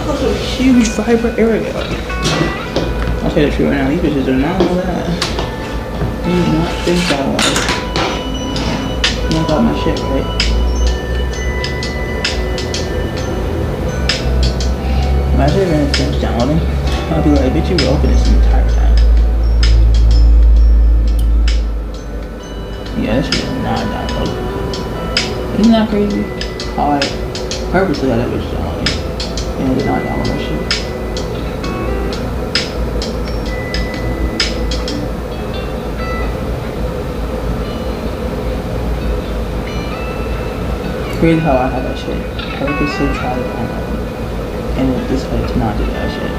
That's a huge vibrant area. I'll tell you the truth right now, these bitches do not know that. They do not think that way. You don't got my shit, right? Imagine if I finish downloading. I'll be like, bitch, you were open this entire time. Yeah, this shit is not downloaded. Isn't that crazy? How I purposely had that bitch downloading. And it did not download that shit. Crazy how I had that shit. Purposely tried to download it. And it decided to not do that shit.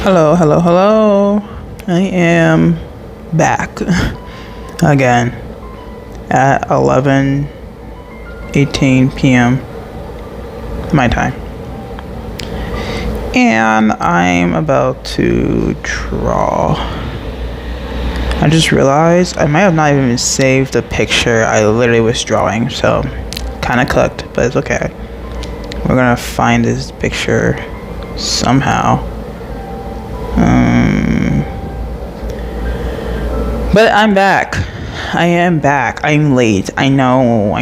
Hello, hello, hello. I am back again at 11:18 p.m. my time. And I'm about to draw. I just realized I might have not even saved the picture I literally was drawing, so kind of cooked, but it's okay. We're gonna find this picture somehow. But I'm back. I am back. I'm late. I know.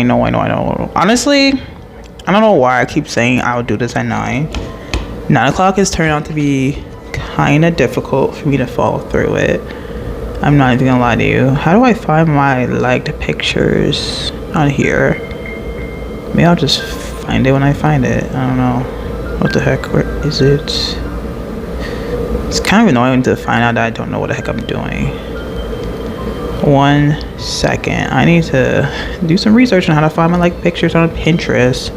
Honestly, I don't know why I keep saying I'll do this at 9. 9 o'clock has turned out to be kind of difficult for me to follow through it. I'm not even gonna lie to you. How do I find my liked pictures on here? Maybe I'll just find it when I find it. I don't know. What the heck? Where is it? It's kind of annoying to find out that I don't know what the heck I'm doing. 1 second. I need to do some research on how to find my like pictures on Pinterest.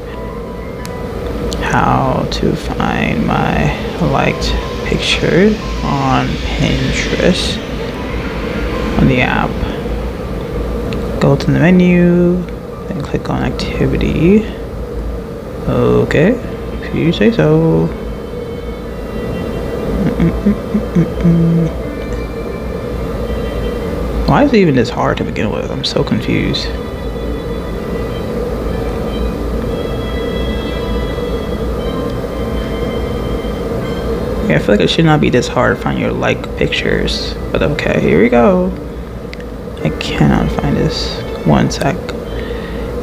How to find my liked picture on Pinterest on the app. Go to the menu, then click on activity. Okay, if you say so. Why is it even this hard to begin with? I'm so confused. Yeah, I feel like it should not be this hard to find your like pictures. But okay, here we go. I cannot find this. 1 sec.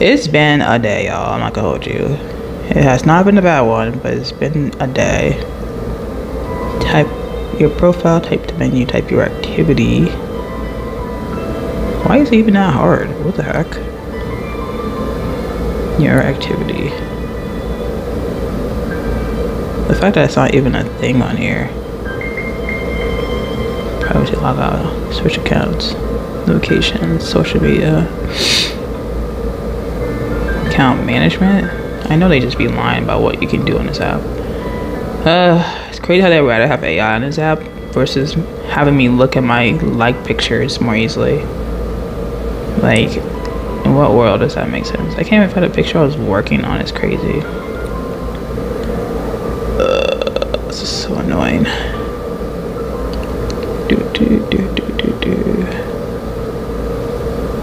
It's been a day, y'all. I'm not gonna hold you. It has not been a bad one, but it's been a day. Type your profile, type the menu, type your activity. Why is it even that hard? What the heck? Your activity. The fact that it's not even a thing on here. Privacy log out. Switch accounts. Locations. Social media. Account management. I know they just be lying about what you can do on this app. It's crazy how they'd rather have AI on this app versus having me look at my like pictures more easily. Like, in what world does that make sense? I can't even find a picture I was working on. It's crazy. This is so annoying.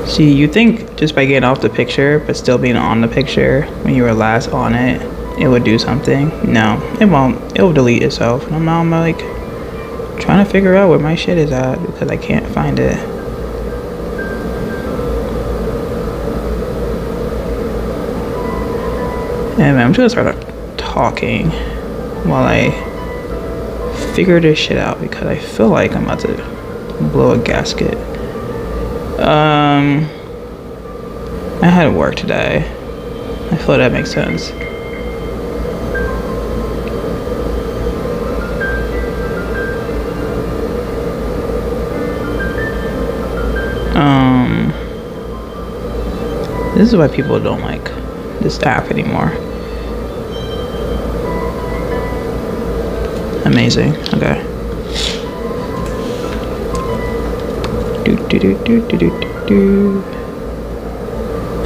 See, you think just by getting off the picture but still being on the picture when you were last on it, it would do something. No, it won't. It will delete itself. And I'm like trying to figure out where my shit is at because I can't find it. And I'm just gonna start talking while I figure this shit out because I feel like I'm about to blow a gasket. I had work today. I feel like that makes sense. This is why people don't like this app anymore. Amazing. Okay.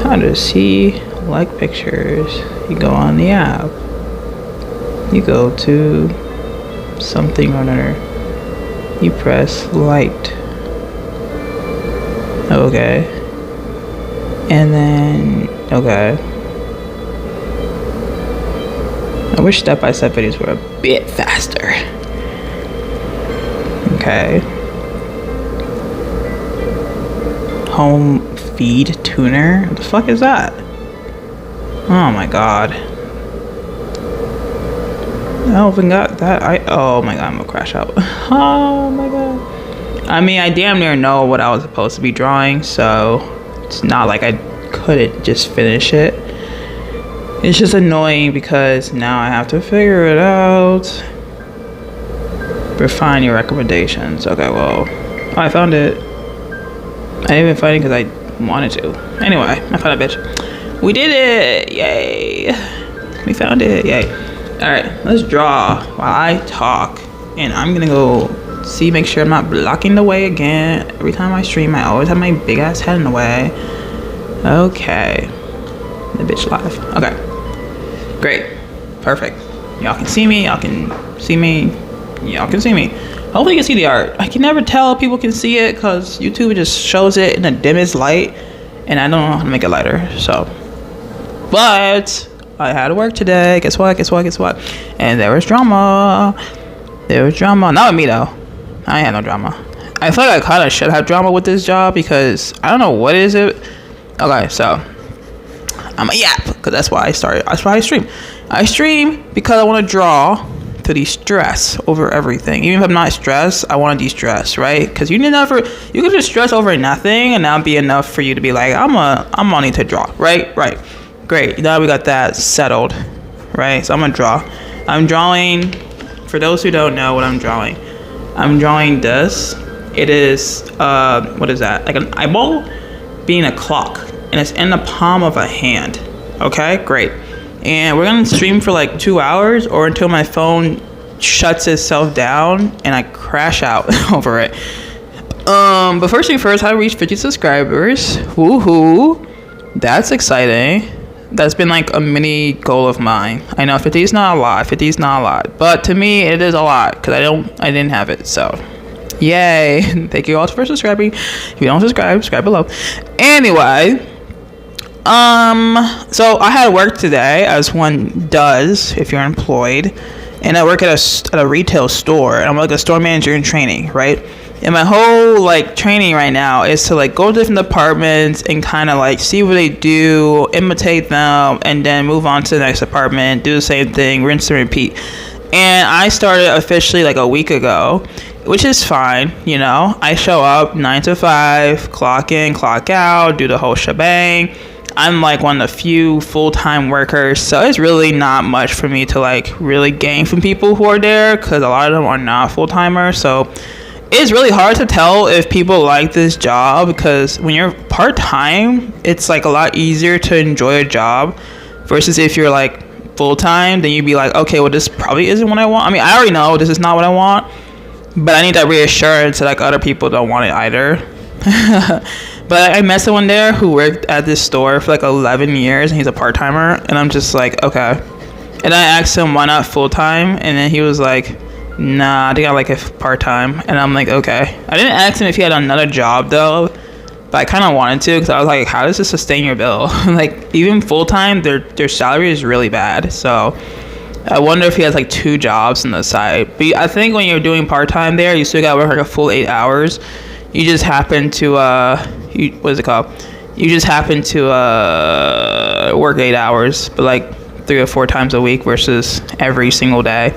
How to see like pictures. You go on the app. You go to something or another. You press light. Okay. And then, okay. I wish step-by-step videos were a bit faster. Okay. Home feed tuner? What the fuck is that? Oh my god. I don't even got that. Oh my god, I'm gonna crash out. Oh my god. I mean, I damn near know what I was supposed to be drawing, so it's not like I couldn't just finish it. It's just annoying because now I have to figure it out. Refine your recommendations. Okay, well, oh, I found it. I didn't even find it because I wanted to. Anyway, I found it, bitch. We did it! Yay! We found it! Yay! All right, let's draw while I talk, and I'm gonna go see, make sure I'm not blocking the way again. Every time I stream, I always have my big ass head in the way. Okay, the bitch live. Okay. Great. Perfect. Y'all can see me. Y'all can see me. Y'all can see me. Hopefully you can see the art. I can never tell if people can see it because YouTube just shows it in the dimmest light. And I don't know how to make it lighter. So. But I had to work today. Guess what? Guess what? Guess what? And there was drama. There was drama. Not with me though. I ain't had no drama. I feel like I kind of should have drama with this job because I don't know what is it. Okay, so. I'm a yap because that's why I started. That's why I stream. I stream because I want to draw to de-stress over everything. Even if I'm not stressed, I want to de-stress, right? Because you could just stress over nothing and that'll be enough for you to be like, I'm gonna need to draw, right? Right. Great. Now we got that settled, right? So I'm gonna draw. I'm drawing. For those who don't know what I'm drawing this. It is what is that? Like an eyeball being a clock. And it's in the palm of a hand. Okay, great. And we're gonna stream for like 2 hours or until my phone shuts itself down and I crash out over it. But first thing first, I reached 50 subscribers. Woohoo! That's exciting. That's been like a mini goal of mine. I know 50 is not a lot. 50 is not a lot, but to me it is a lot because I didn't have it. So. Yay. Thank you all for subscribing. If you don't subscribe below. Anyway. So I had to work today, as one does if you're employed, and I work at a retail store, and I'm like a store manager in training, right? And my whole like training right now is to like go to different departments and kind of like see what they do, imitate them, and then move on to the next department, do the same thing, rinse and repeat. And I started officially like a week ago, which is fine, you know. I show up 9 to 5, clock in, clock out, do the whole shebang. I'm like one of the few full-time workers, so it's really not much for me to like really gain from people who are there because a lot of them are not full-timers. So it's really hard to tell if people like this job because when you're part-time, it's like a lot easier to enjoy a job versus if you're like full-time, then you'd be like, okay, well, this probably isn't what I want. I mean, I already know this is not what I want, but I need that reassurance that like other people don't want it either. But I met someone there who worked at this store for like 11 years and he's a part-timer, and I'm just like, okay. And I asked him why not full-time, and then he was like, nah, I think I like it part-time. And I'm like, okay. I didn't ask him if he had another job though, but I kind of wanted to because I was like, how does this sustain your bill? Like even full-time, their salary is really bad. So I wonder if he has like 2 jobs on the side. But I think when you're doing part-time there, you still gotta work like a full 8 hours. You just happen to what is it called? You just happen to work 8 hours, but like 3 or 4 times a week versus every single day.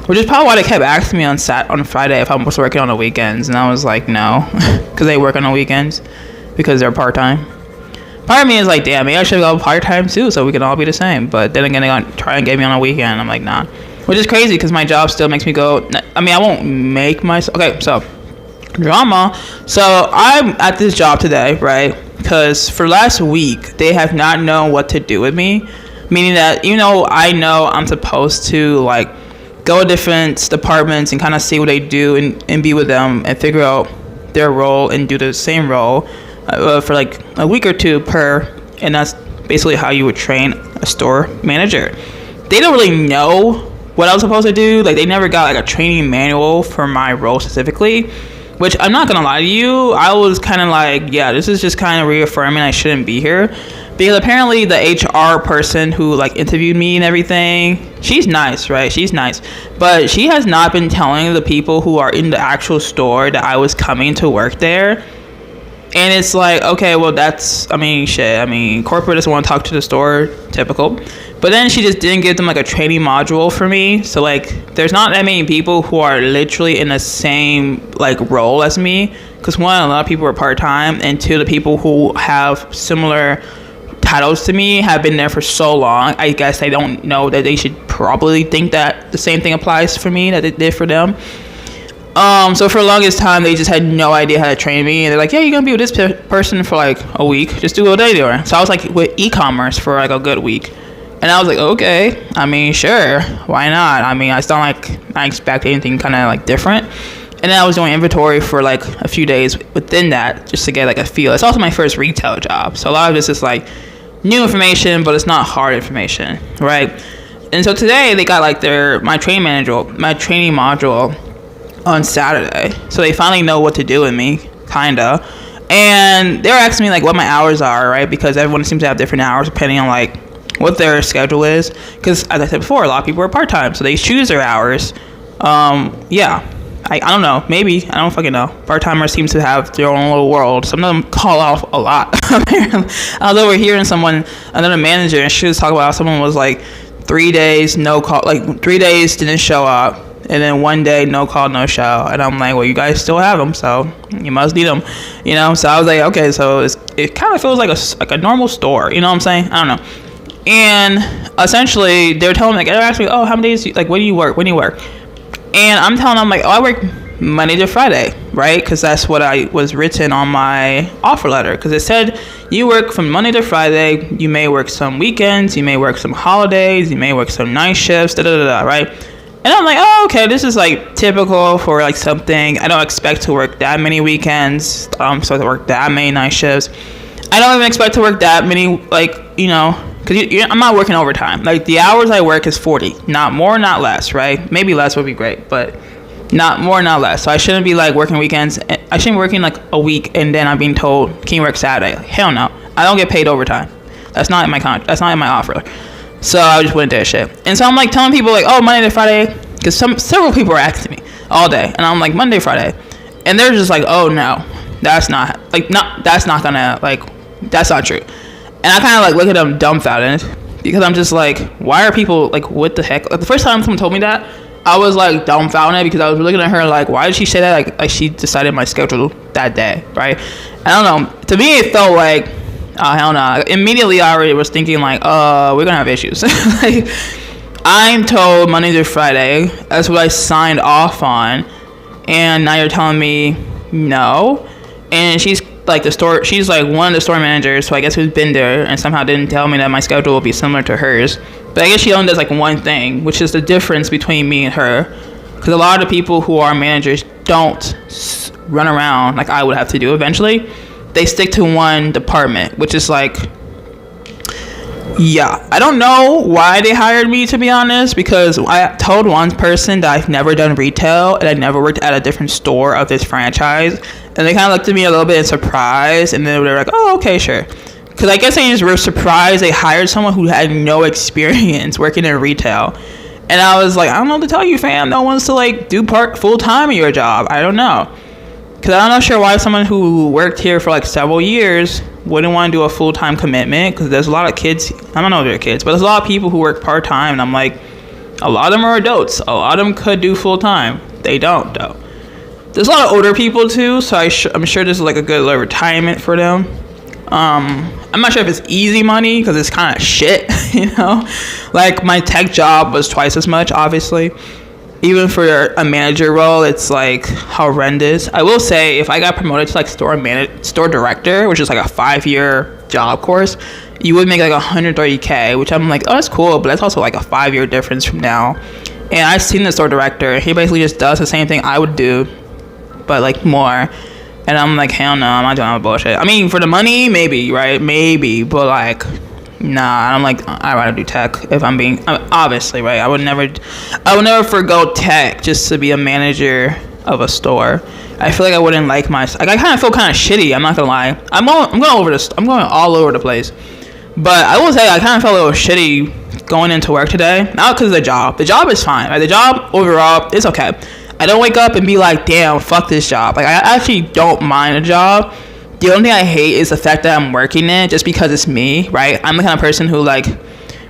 Which is probably why they kept asking me on Friday if I'm supposed to work on the weekends, and I was like, no, because they work on the weekends because they're part-time. Part of me is like, damn, maybe I should go part-time too, so we can all be the same. But then again, they're gonna try and get me on a weekend. I'm like, nah, which is crazy because my job still makes me go. I mean, I won't make myself. Okay, so. Drama. So I'm at this job today, right? Because for last week they have not known what to do with me, meaning that even though I know I'm supposed to like go to different departments and kind of see what they do and be with them and figure out their role and do the same role for like a week or 2 per, and that's basically how you would train a store manager. They don't really know what I was supposed to do. Like they never got like a training manual for my role specifically. Which I'm not gonna lie to you, I was kind of like, yeah, this is just kind of reaffirming I shouldn't be here, because apparently the HR person who like interviewed me and everything, she's nice, right? She's nice, but she has not been telling the people who are in the actual store that I was coming to work there. And it's like, okay, well that's, I mean, shit. I mean, corporate doesn't want to talk to the store, typical. But then she just didn't give them like a training module for me. So like, there's not that many people who are literally in the same like role as me. Because one, a lot of people are part-time, and 2, the people who have similar titles to me have been there for so long. I guess they don't know that they should probably think that the same thing applies for me that it did for them. So for the longest time, they just had no idea how to train me. And they're like, yeah, you're going to be with this person for like a week. Just do what they do. So I was like with e-commerce for like a good week. And I was like, okay, I mean, sure, why not? I mean, it's not like I expect anything kind of like different. And then I was doing inventory for like a few days within that just to get like a feel. It's also my first retail job. So a lot of this is like new information, but it's not hard information, right? And so today they got like my training module on Saturday. So they finally know what to do with me, kinda. And they were asking me like what my hours are, right? Because everyone seems to have different hours depending on like what their schedule is. Because as I said before, a lot of people are part-time, so they choose their hours. Yeah. I don't know. Maybe. I don't fucking know. Part-timers seem to have their own little world. Some of them call off a lot. I was overhearing another manager, and she was talking about how someone was like 3 days, no call, like 3 days didn't show up, and then 1 day, no call, no show. And I'm like, well, you guys still have them, so you must need them, you know? So I was like, okay, so it kind of feels like a normal store, you know what I'm saying? I don't know. And essentially, they were telling me, like, they're asking, oh, how many days, like, when do you work? And I'm telling them, like, oh, I work Monday to Friday, right? Because that's what I was written on my offer letter. Because it said you work from Monday to Friday. You may work some weekends. You may work some holidays. You may work some night shifts, right? And I'm like, oh, okay, this is like typical for like something. I don't expect to work that many weekends. So to work that many night shifts. I don't even expect to work that many, like, you know, because I'm not working overtime. Like, the hours I work is 40. Not more, not less, right? Maybe less would be great, but not more, not less. So I shouldn't be, like, working weekends. I shouldn't be working, like, a week, and then I'm being told, can you work Saturday? Like, hell no. I don't get paid overtime. That's not in my contract. That's not in my offer. So I just went to that shit. And so I'm, like, telling people, like, oh, Monday to Friday. Because several people are asking me all day. And I'm like, Monday, Friday. And they're just like, oh, no. That's not true. And I kind of like look at them dumbfounded because I'm just like, why are people like, what the heck? Like, the first time someone told me that, I was like dumbfounded because I was looking at her like, why did she say that? Like she decided my schedule that day, right? I don't know. To me, it felt like, oh, hell no. Immediately, I already was thinking like, we're gonna have issues. Like, I'm told Monday through Friday. That's what I signed off on, and now you're telling me no. And she's like she's like one of the store managers, so I guess who's been there and somehow didn't tell me that my schedule will be similar to hers. But I guess she only does like one thing, which is the difference between me and her. Because a lot of the people who are managers don't run around like I would have to do eventually. They stick to one department, which is like, yeah. I don't know why they hired me, to be honest, because I told one person that I've never done retail and I never worked at a different store of this franchise. And they kind of looked at me a little bit in surprise, and then they were like, oh, okay, sure. Because I guess they just were surprised they hired someone who had no experience working in retail. And I was like, I don't know what to tell you, fam. No one wants to like do full-time in your job. I don't know. Because I'm not sure why someone who worked here for like several years wouldn't want to do a full-time commitment. Because there's a lot of kids, I don't know if they're kids, but there's a lot of people who work part-time. And I'm like, a lot of them are adults. A lot of them could do full-time. They don't, though. There's a lot of older people too, so I'm sure this is like a good like, retirement for them. I'm not sure if it's easy money because it's kind of shit, you know. Like my tech job was twice as much, obviously. Even for a manager role, it's like horrendous. I will say, if I got promoted to like store director, which is like a 5-year job course, you would make like $130K, which I'm like, oh, that's cool, but that's also like a 5-year difference from now. And I've seen the store director. He basically just does the same thing I would do, but like more. And I'm like, hell no, I'm not doing that bullshit. I mean, for the money, maybe, right? Maybe, but like, nah. I'm like, I'd rather do tech if I'm being, obviously, right? I would never forgo tech just to be a manager of a store. I feel like I wouldn't like I kind of feel kind of shitty. I'm not gonna lie. I'm going all over the place. But I will say I kind of felt a little shitty going into work today. Not because of the job. The job is fine. Right? The job overall is okay. I don't wake up and be like, damn, fuck this job. Like, I actually don't mind a job. The only thing I hate is the fact that I'm working it just because it's me, right? I'm the kind of person who, like,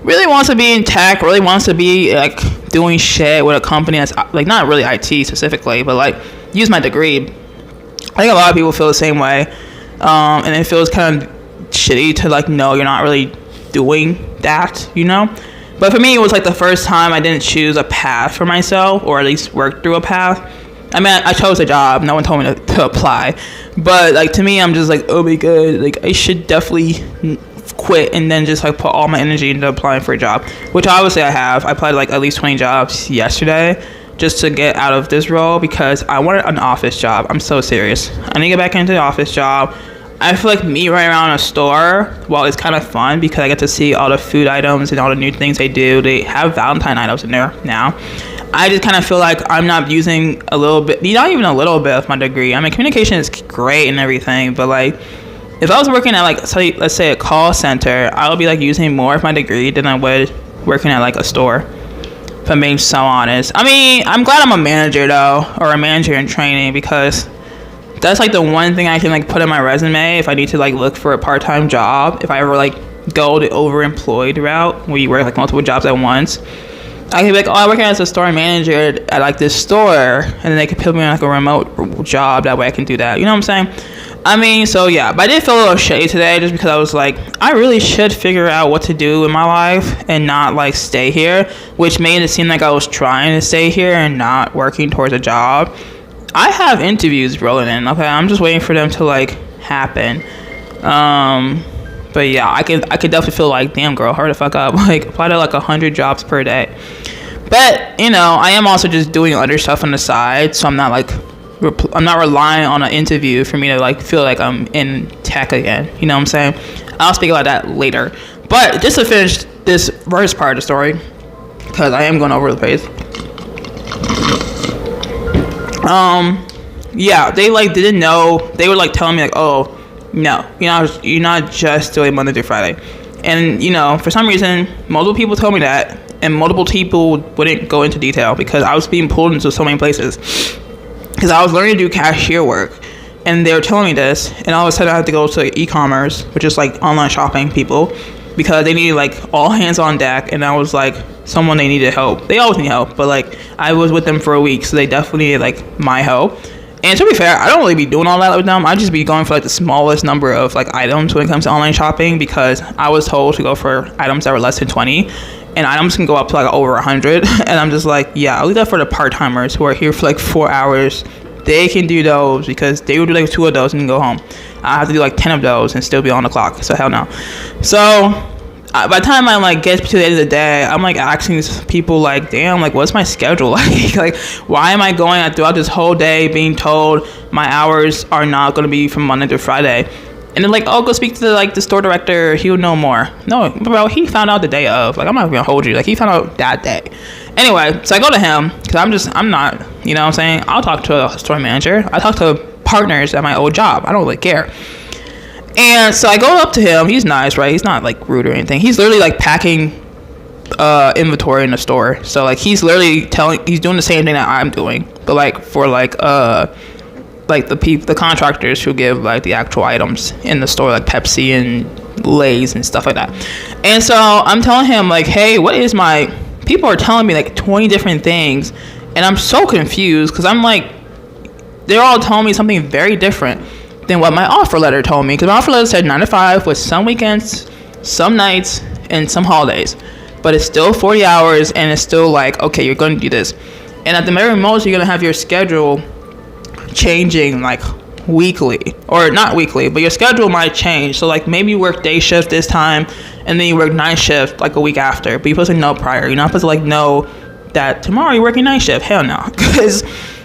really wants to be in tech, really wants to be, like, doing shit with a company that's, like, not really IT specifically, but, like, use my degree. I think a lot of people feel the same way. And it feels kind of shitty to like know you're not really doing that, you know. But for me, it was like the first time I didn't choose a path for myself, or at least work through a path. I mean, I chose a job. No one told me to apply. But like to me, I'm just like, oh my god, like I should definitely quit and then just like put all my energy into applying for a job, which obviously I have. I applied like at least 20 jobs yesterday just to get out of this role because I wanted an office job. I'm so serious. I need to get back into the office job. I feel like me running around a store, while it's kind of fun because I get to see all the food items and all the new things they do. They have Valentine items in there now. I just kind of feel like I'm not using a little bit, not even a little bit of my degree. I mean, communication is great and everything, but like, if I was working at like, let's say a call center, I would be like using more of my degree than I would working at like a store, if I'm being so honest. I mean, I'm glad I'm a manager though, or a manager in training, because that's like the one thing I can like put in my resume if I need to like look for a part-time job. If I ever like go the overemployed route where you work like multiple jobs at once, I can be like, oh, I work as a store manager at like this store, and then they could put me on like a remote job. That way I can do that. You know what I'm saying? I mean, so yeah, but I did feel a little shitty today just because I was like, I really should figure out what to do in my life and not like stay here, which made it seem like I was trying to stay here and not working towards a job. I have interviews rolling in, okay? I'm just waiting for them to like happen. But yeah, I could definitely feel like, damn girl, hurry the fuck up. Like apply to like 100 jobs per day. But you know, I am also just doing other stuff on the side, so I'm not like I'm not relying on an interview for me to like feel like I'm in tech again. You know what I'm saying? I'll speak about that later. But just to finish this first part of the story, because I am going over the place. Yeah, they like didn't know. They were like telling me like, oh no, you're not just doing Monday through Friday. And you know, for some reason, multiple people told me that, and multiple people wouldn't go into detail because I was being pulled into so many places. Because I was learning to do cashier work, and they were telling me this, and all of a sudden I had to go to e-commerce, which is like online shopping people, because they needed like all hands on deck, and I was like someone they needed help. They always need help, but like I was with them for a week, so they definitely needed like my help. And to be fair, I don't really be doing all that with them. I just be going for like the smallest number of like items when it comes to online shopping, because I was told to go for items that were less than 20, and items can go up to like over 100. And I'm just like, yeah, I'll leave that for the part-timers who are here for like 4 hours. They can do those because they would do like 2 of those and go home. I have to do like 10 of those and still be on the clock. So hell no. So by the time I like get to the end of the day, I'm like asking people like, damn, like what's my schedule like? Like why am I going throughout this whole day being told my hours are not going to be from Monday to Friday? And then like, oh, go speak to like the store director. He would know more. No, bro, he found out the day of. Like I'm not gonna hold you. Like he found out that day. Anyway, so I go to him because I'm not, you know what I'm saying? I'll talk to a store manager. I talk to partners at my old job. I don't really care. And so I go up to him. He's nice, right? He's not like rude or anything. He's literally like packing inventory in the store. So like he's literally he's doing the same thing that I'm doing, but like for like the contractors who give like the actual items in the store, like Pepsi and Lay's and stuff like that. And so I'm telling him like, hey, what is my, people are telling me like 20 different things, and I'm so confused because I'm like, they're all telling me something very different than what my offer letter told me, because my offer letter said 9 to 5 with some weekends, some nights, and some holidays, but it's still 40 hours, and it's still like, okay, you're going to do this, and at the very most you're going to have your schedule changing like weekly, or not weekly, but your schedule might change. So like maybe you work day shift this time and then you work night shift like a week after, but you're supposed to know prior. You're not supposed to like know that tomorrow you're working night shift. Hell no. Because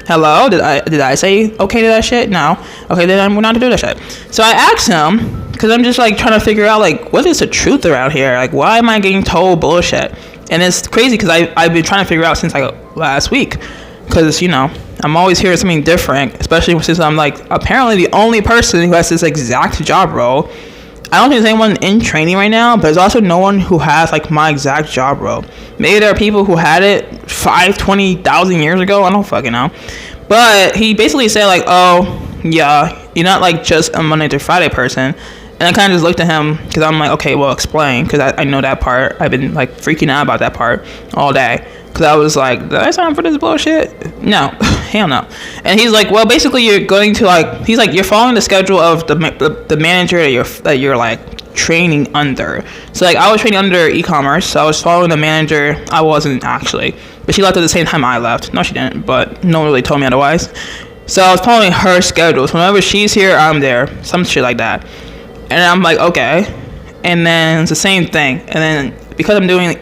hello, did I say okay to that shit? No. Okay, then we're not to do that shit. So I asked him, because I'm just like trying to figure out like what is the truth around here? Like why am I getting told bullshit? And it's crazy because I've been trying to figure out since like last week, because you know I'm always hearing something different, especially since I'm like apparently the only person who has this exact job role. I don't think there's anyone in training right now, but there's also no one who has like my exact job role. Maybe there are people who had it 20,000 years ago. I don't fucking know. But he basically said like, oh yeah, you're not like just a Monday through Friday person. And I kind of just looked at him because I'm like, okay, well explain, because I know that part. I've been like freaking out about that part all day. Because I was like, did I sign up for this bullshit? No, hell no. And he's like, well, basically you're going to like, he's like, you're following the schedule of the manager that you're like training under. So like I was training under e-commerce, so I was following the manager. I wasn't actually, but she left at the same time I left. No, she didn't, but no one really told me otherwise. So I was following her schedule. So whenever she's here, I'm there. Some shit like that. And I'm like, okay. And then it's the same thing. And then because I'm doing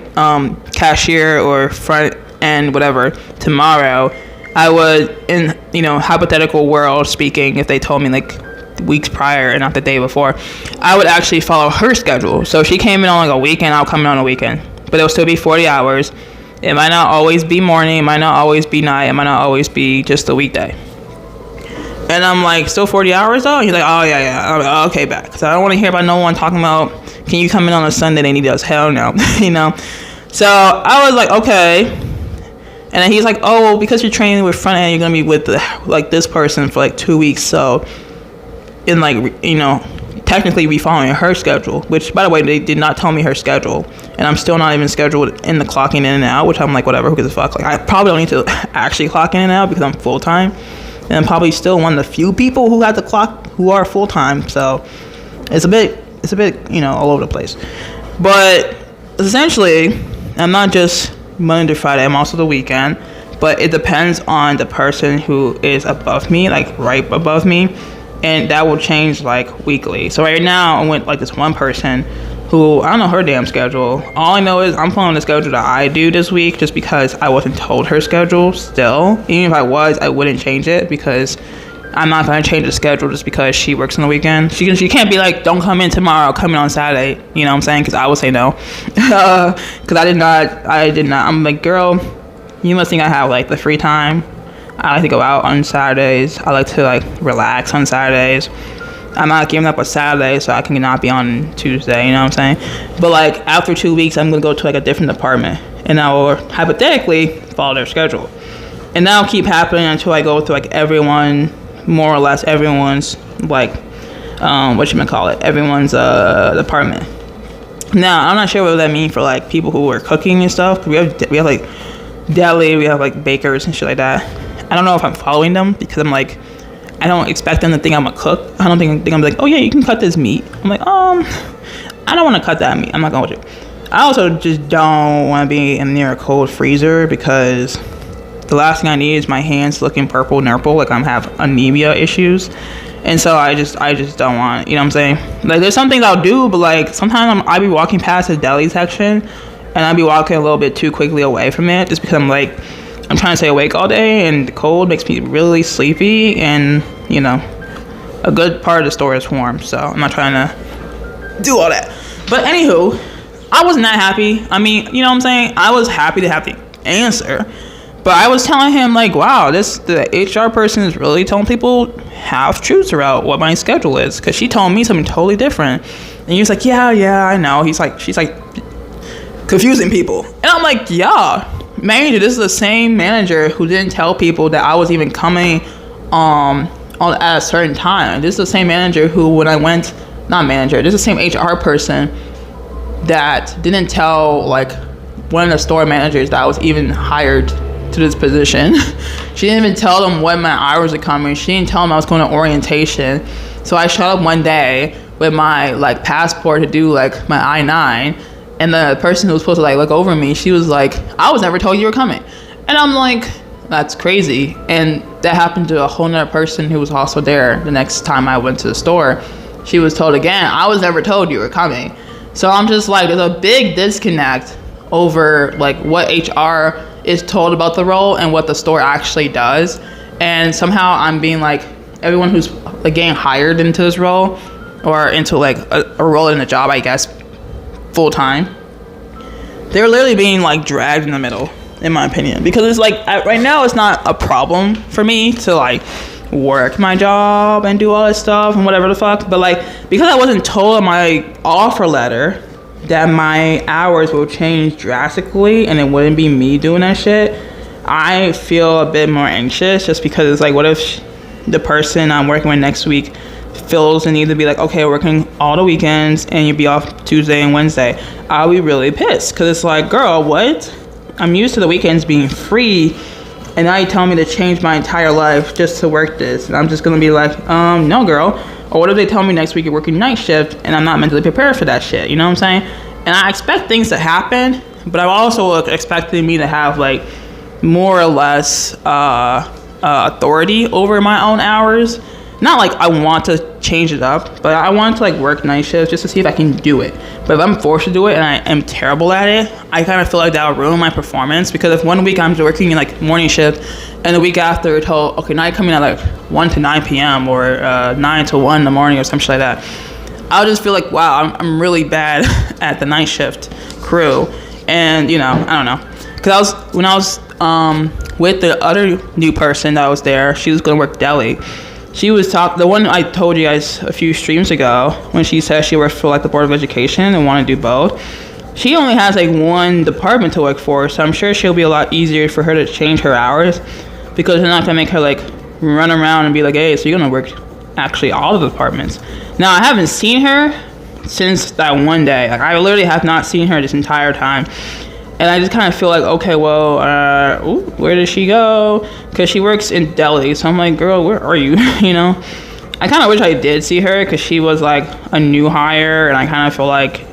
cashier or front end, whatever, tomorrow, I would, in, you know, hypothetical world speaking, if they told me like weeks prior and not the day before, I would actually follow her schedule. So if she came in on like a weekend, I'll come in on a weekend. But it'll still be 40 hours. It might not always be morning. It might not always be night. It might not always be just a weekday. And I'm like, still 40 hours though? He's like, oh yeah. I'm like, oh, okay, back. Because I don't want to hear about no one talking about, can you come in on a Sunday? They need us. Hell no. You know? So I was like, okay. And then he's like, oh, well, because you're training with front end, you're going to be with like this person for like 2 weeks. So, in like, you know, technically we following her schedule, which by the way, they did not tell me her schedule. And I'm still not even scheduled in the clocking in and out, which I'm like, whatever, who gives a fuck? Like, I probably don't need to actually clock in and out because I'm full time. And I'm probably still one of the few people who have to clock who are full time. So it's a bit, you know, all over the place. But essentially, I'm not just Monday to Friday, I'm also the weekend. But it depends on the person who is above me, like right above me. And that will change like weekly. So right now, I went like this one person who, I don't know her damn schedule. All I know is I'm following the schedule that I do this week just because I wasn't told her schedule still. Even if I was, I wouldn't change it because I'm not going to change the schedule just because she works on the weekend. She can't be like, don't come in tomorrow, come in on Saturday. You know what I'm saying? Because I would say no. Because I did not. I'm like, girl, you must think I have like the free time. I like to go out on Saturdays. I like to like relax on Saturdays. I'm not giving up a Saturday so I can not be on Tuesday, you know what I'm saying? But like after 2 weeks, I'm gonna go to like a different department and I will hypothetically follow their schedule. And that'll keep happening until I go through like everyone, more or less everyone's like, everyone's department. Now, I'm not sure what that means for like people who are cooking and stuff. We have like deli, we have like bakers and shit like that. I don't know if I'm following them because I'm like, I don't expect them to think I'm a cook. I don't think I'm like, oh yeah, you can cut this meat. I'm like, I don't want to cut that meat. I'm not going with you. I also just don't want to be near a cold freezer because the last thing I need is my hands looking purple nurple, like I'm have anemia issues. And so I just don't want, you know what I'm saying? Like there's some things I'll do, but like sometimes I'll be walking past the deli section and I'll be walking a little bit too quickly away from it just because I'm like, I'm trying to stay awake all day and the cold makes me really sleepy and, you know, a good part of the store is warm, so I'm not trying to do all that. But anywho, I wasn't that happy. I mean, you know what I'm saying? I was happy to have the answer, but I was telling him like, wow, the HR person is really telling people half truths about what my schedule is because she told me something totally different. And he was like, yeah, I know. She's like confusing people. And I'm like, yeah. Manager, this is the same manager who didn't tell people that I was even coming on at a certain time. This is the same manager who, when I went, not manager, this is the same HR person that didn't tell like one of the store managers that I was even hired to this position. She didn't even tell them when my hours are coming. She didn't tell them I was going to orientation. So I showed up one day with my like passport to do like my I-9. And the person who was supposed to like look over me, she was like, I was never told you were coming. And I'm like, that's crazy. And that happened to a whole nother person who was also there the next time I went to the store. She was told again, I was never told you were coming. So I'm just like, there's a big disconnect over like what HR is told about the role and what the store actually does. And somehow I'm being like, everyone who's like getting hired into this role or into like a role in a job, I guess, full time, they're literally being like dragged in the middle, in my opinion, because it's like right now it's not a problem for me to like work my job and do all this stuff and whatever the fuck, but like because I wasn't told in my offer letter that my hours will change drastically and it wouldn't be me doing that shit, I feel a bit more anxious just because it's like, what if the person I'm working with next week feels the need to be like, okay, working all the weekends and you'll be off Tuesday and Wednesday? I'll be really pissed because it's like, girl, what? I'm used to the weekends being free and now you're telling me to change my entire life just to work this. And I'm just gonna be like, no girl, Or what if they tell me next week you're working night shift and I'm not mentally prepared for that shit? You know what I'm saying? And I expect things to happen, but I'm also expecting me to have like more or less authority over my own hours. Not like I want to change it up, but I want to like work night shifts just to see if I can do it. But if I'm forced to do it and I am terrible at it, I kind of feel like that will ruin my performance, because if one week I'm working in like morning shift and the week after it's told, okay, now you're coming at like 1 to 9 p.m. or 9 to 1 in the morning or something like that, I'll just feel like, wow, I'm really bad at the night shift crew. And, you know, I don't know. Because when I was with the other new person that was there, she was going to work deli. She was the one I told you guys a few streams ago, when she said she works for like the Board of Education and want to do both. She only has like one department to work for, so I'm sure she'll be a lot easier for her to change her hours, because they're not gonna make her like run around and be like, hey, so you're gonna work actually all of the departments. Now, I haven't seen her since that one day. Like, I literally have not seen her this entire time. And I just kind of feel like, okay, well, where did she go? Because she works in deli. So I'm like, girl, where are you? You know? I kind of wish I did see her, because she was like a new hire. And I kind of feel like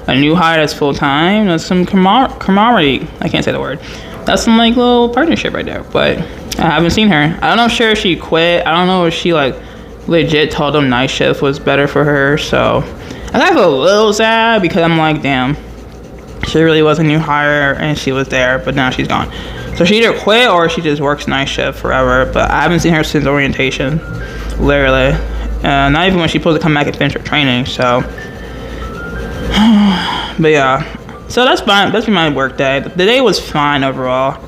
a new hire that's full-time. That's some camaraderie. I can't say the word. That's some like little partnership right there. But I haven't seen her. I don't know if she quit. I don't know if she like legit told them night shift was better for her. So I kind of feel a little sad, because I'm like, damn. She really was a new hire and she was there, but now she's gone. So she either quit or she just works night shift forever. But I haven't seen her since orientation, literally. Not even when she's supposed to come back and finish her training. So, but yeah. So that's fine. That's been my work day. The day was fine overall.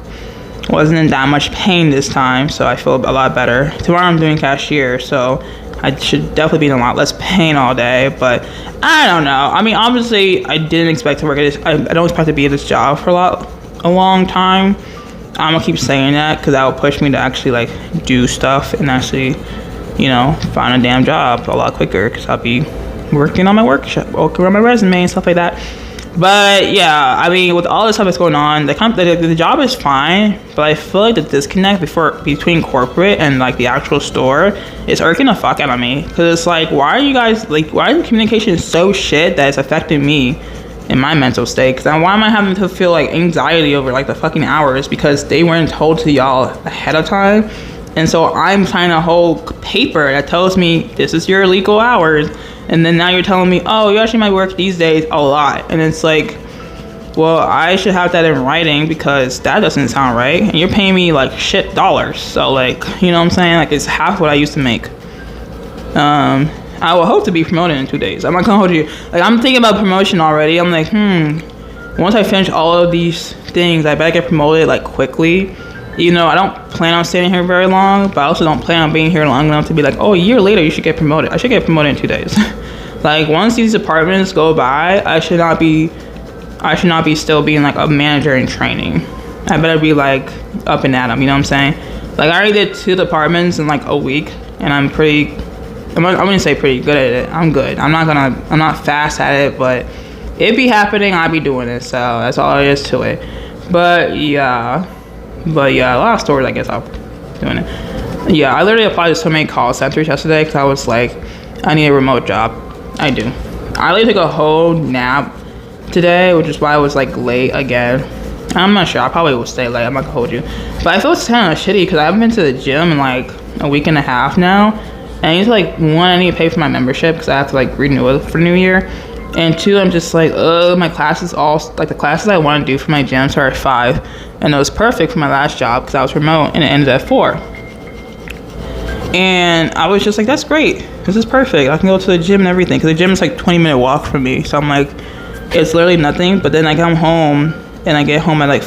Wasn't in that much pain this time, so I feel a lot better. Tomorrow I'm doing cashier, so I should definitely be in a lot less pain all day, but I don't know. I mean, obviously, I didn't expect to work at this. I don't expect to be at this job for a long time. I'm gonna keep saying that, because that will push me to actually like do stuff and actually, you know, find a damn job a lot quicker, because I'll be working on my workshop, working on my resume and stuff like that. But yeah, I mean, with all this stuff that's going on, the job is fine, but I feel like the disconnect between corporate and like the actual store is irking the fuck out of me. Because it's like, why is the communication so shit that it's affecting me in my mental state? Because why am I having to feel like anxiety over like the fucking hours, because they weren't told to y'all ahead of time? And so I'm signing a whole paper that tells me this is your legal hours. And then now you're telling me, oh, you actually might work these days a lot. And it's like, well, I should have that in writing, because that doesn't sound right. And you're paying me like shit dollars. So like, you know what I'm saying? Like, it's half what I used to make. I will hope to be promoted in 2 days. I'm not gonna hold you. Like, I'm thinking about promotion already. I'm like, once I finish all of these things, I better get promoted like quickly. You know, I don't plan on staying here very long, but I also don't plan on being here long enough to be like, oh, a year later you should get promoted. I should get promoted in 2 days. Like, once these departments go by, I should not be still being like a manager in training. I better be like up and at 'em, you know what I'm saying? Like, I already did 2 departments in like a week, and I wouldn't say pretty good at it. I'm good. I'm not fast at it, but it be happening. I be doing it, so that's all there is to it. But yeah, a lot of stores, I guess, I'm doing it. Yeah, I literally applied to so many call centers yesterday, because I was like, I need a remote job. I do. I literally took a whole nap today, which is why I was like late again. I'm not sure. I probably will stay late. I'm not gonna hold you. But I feel it's kind of shitty, because I haven't been to the gym in like a week and a half now. And I need to like, one, I need to pay for my membership, because I have to like renew it for New Year. And 2, I'm just like, my classes the classes I want to do for my gym start at 5. And it was perfect for my last job, because I was remote and it ended at 4. And I was just like, that's great. This is perfect. I can go to the gym and everything, because the gym is like 20-minute walk from me. So I'm like, it's literally nothing. But then I come home, and I get home at like,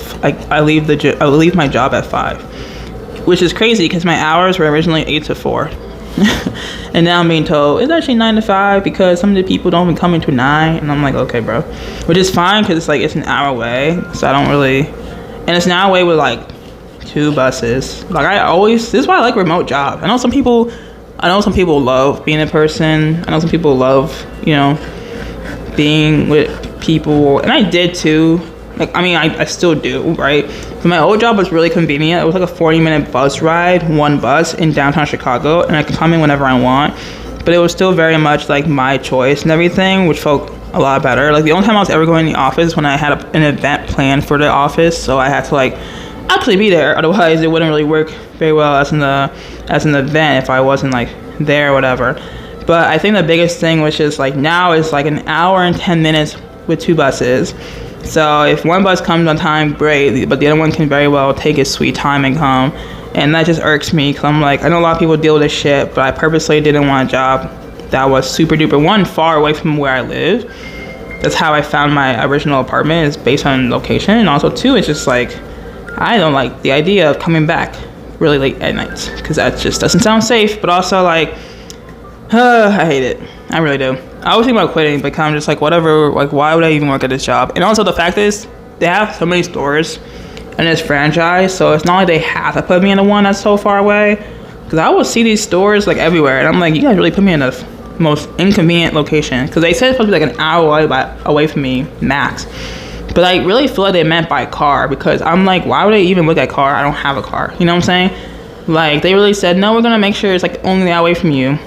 I leave my job at 5, which is crazy, because my hours were originally 8 to 4. And now I'm being told it's actually 9 to 5, because some of the people don't even come into 9. And I'm like, okay, bro, which is fine, because it's like, it's an hour away, so I don't really, and it's an hour away with like 2 buses. Like, this is why I like remote jobs. I know some people love being in person. I know some people love, you know, being with people, and I did too. Like, I mean, I still do, right? But my old job was really convenient. It was like a 40-minute bus ride, one bus in downtown Chicago, and I could come in whenever I want. but it was still very much like my choice and everything, which felt a lot better. Like the only time I was ever going to the office when I had an event planned for the office, so I had to like actually be there. Otherwise, it wouldn't really work very well as an event if I wasn't like there or whatever. But I think the biggest thing, which is like now, is like an hour and 10 minutes with 2 buses. So if one bus comes on time, great, but the other one can very well take its sweet time and come. And that just irks me, because I'm like, I know a lot of people deal with this shit, but I purposely didn't want a job that was super duper, one, far away from where I live. That's how I found my original apartment, is based on location. And also, two, it's just like, I don't like the idea of coming back really late at night, because that just doesn't sound safe. But also, like, I hate it. I really do. I always think about quitting, but I'm just like, whatever, like, why would I even work at this job? And also, the fact is, they have so many stores in this franchise, so it's not like they have to put me in the one that's so far away. Because I will see these stores, like, everywhere, and I'm like, you guys really put me in the most inconvenient location. Because they said it's supposed to be like an hour away from me, max. But I really feel like they meant by car, because I'm like, why would I even look at car? I don't have a car. You know what I'm saying? Like, they really said, no, we're going to make sure it's like only an hour away from you,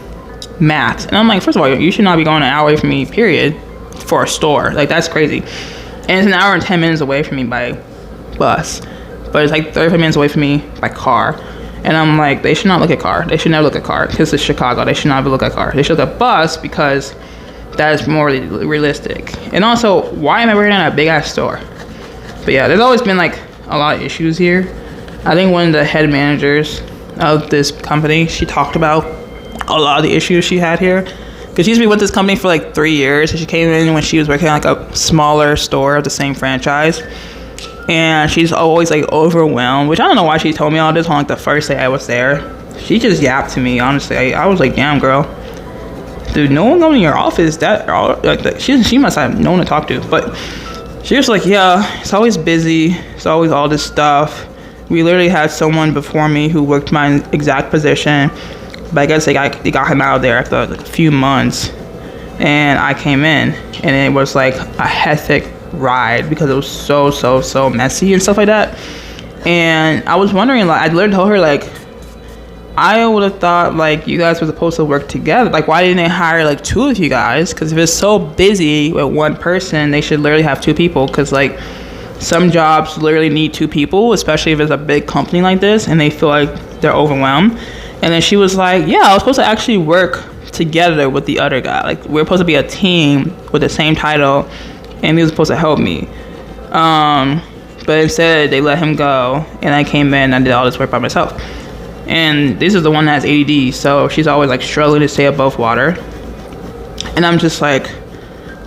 max. And I'm like, first of all, you should not be going an hour away from me, period, for a store. Like, that's crazy. And it's an hour and 10 minutes away from me by bus. But it's like 35 minutes away from me by car. And I'm like, they should not look at car. They should never look at car, because it's Chicago. They should not look at car. They should look at bus, because that is more realistic. And also, why am I working at a big ass store? But yeah, there's always been like a lot of issues here. I think one of the head managers of this company, she talked about a lot of the issues she had here. Because she used to be with this company for like 3 years. And she came in when she was working at like a smaller store of the same franchise. And she's always like overwhelmed, which I don't know why she told me all this on like the first day I was there. She just yapped to me, honestly. I was like, damn, girl. Dude, no one in your office, she must have no one to talk to. But she was like, yeah, it's always busy. It's always all this stuff. We literally had someone before me who worked my exact position, but I guess they got him out of there after like a few months. And I came in, and it was like a hectic ride, because it was so messy and stuff like that. And I was wondering, like, I literally told her, like, I would have thought like you guys were supposed to work together. Like, why didn't they hire like 2 of you guys? Because if it's so busy with one person, they should literally have 2 people. Because like some jobs literally need 2 people, especially if it's a big company like this and they feel like they're overwhelmed. And then she was like, yeah, I was supposed to actually work together with the other guy. Like, we're supposed to be a team with the same title, and he was supposed to help me. But instead they let him go, and I came in and I did all this work by myself. And this is the one that has ADD, so she's always like struggling to stay above water. And I'm just like,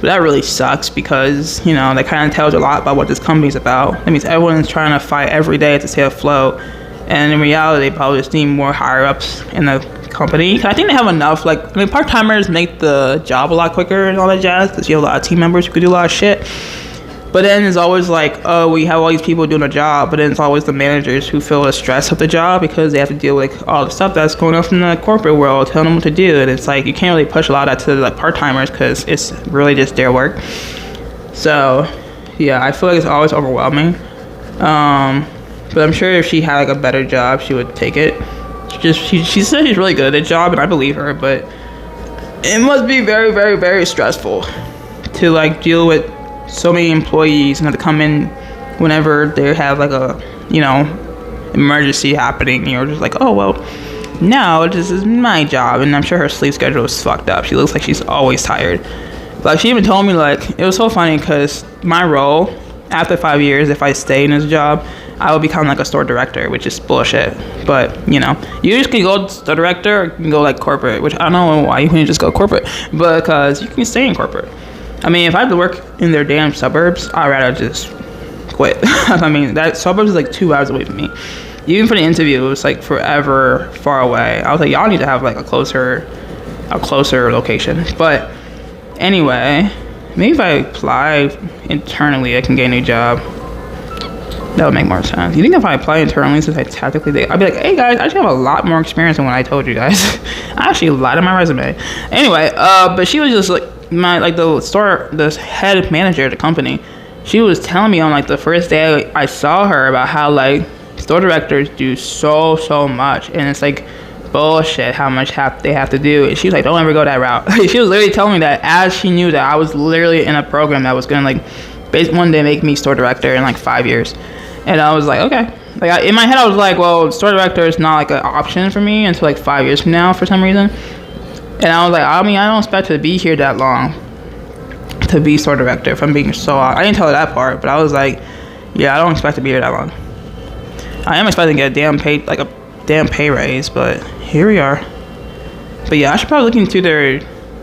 that really sucks, because, you know, that kind of tells a lot about what this company's about. That means everyone's trying to fight every day to stay afloat. And in reality, they probably just need more higher ups in the company. I think they have enough, like, I mean, part-timers make the job a lot quicker and all that jazz, because you have a lot of team members who could do a lot of shit. But then it's always like, oh, we have all these people doing a job, but then it's always the managers who feel the stress of the job, because they have to deal with like all the stuff that's going on from the corporate world, telling them what to do. And it's like, you can't really push a lot of that to the like part-timers, because it's really just their work. So yeah, I feel like it's always overwhelming. But I'm sure if she had like a better job, she would take it. She said she's really good at the job, and I believe her, but it must be very, very, very stressful to like deal with so many employees and have to come in whenever they have like a, you know, emergency happening. You're just like, oh, well, now this is my job. And I'm sure her sleep schedule is fucked up. She looks like she's always tired. Like, she even told me, like, it was so funny, because my role after 5 years, if I stay in this job, I will become like a store director, which is bullshit. But, you know, you just can go store director, or you can go like corporate, which I don't know why you couldn't just go corporate, because you can stay in corporate. I mean, if I have to work in their damn suburbs, I'd rather just quit. I mean, that suburbs is like 2 hours away from me. Even for the interview, it was like forever far away. I was like, y'all need to have like a closer location. But anyway, maybe if I apply internally, I can get a new job. That would make more sense. You think if I apply internally, since I technically, I'd be like, hey guys, I actually have a lot more experience than what I told you guys. I actually lied on my resume. Anyway, but she was just like, the head manager of the company, she was telling me on like the first day I saw her about how like store directors do so much, and it's like bullshit how much they have to do. And she was like, don't ever go that route. She was literally telling me that as she knew that I was literally in a program that was gonna like one day make me store director in like 5 years. And I was like, okay. Like in my head I was like, well, store director is not like an option for me until like 5 years from now for some reason. And I was like, I mean, I don't expect to be here that long to be store director, if I'm being so honest. I didn't tell her that part, but I was like, yeah, I don't expect to be here that long. I am expecting to get a damn pay raise, but here we are. But yeah, I should probably look into their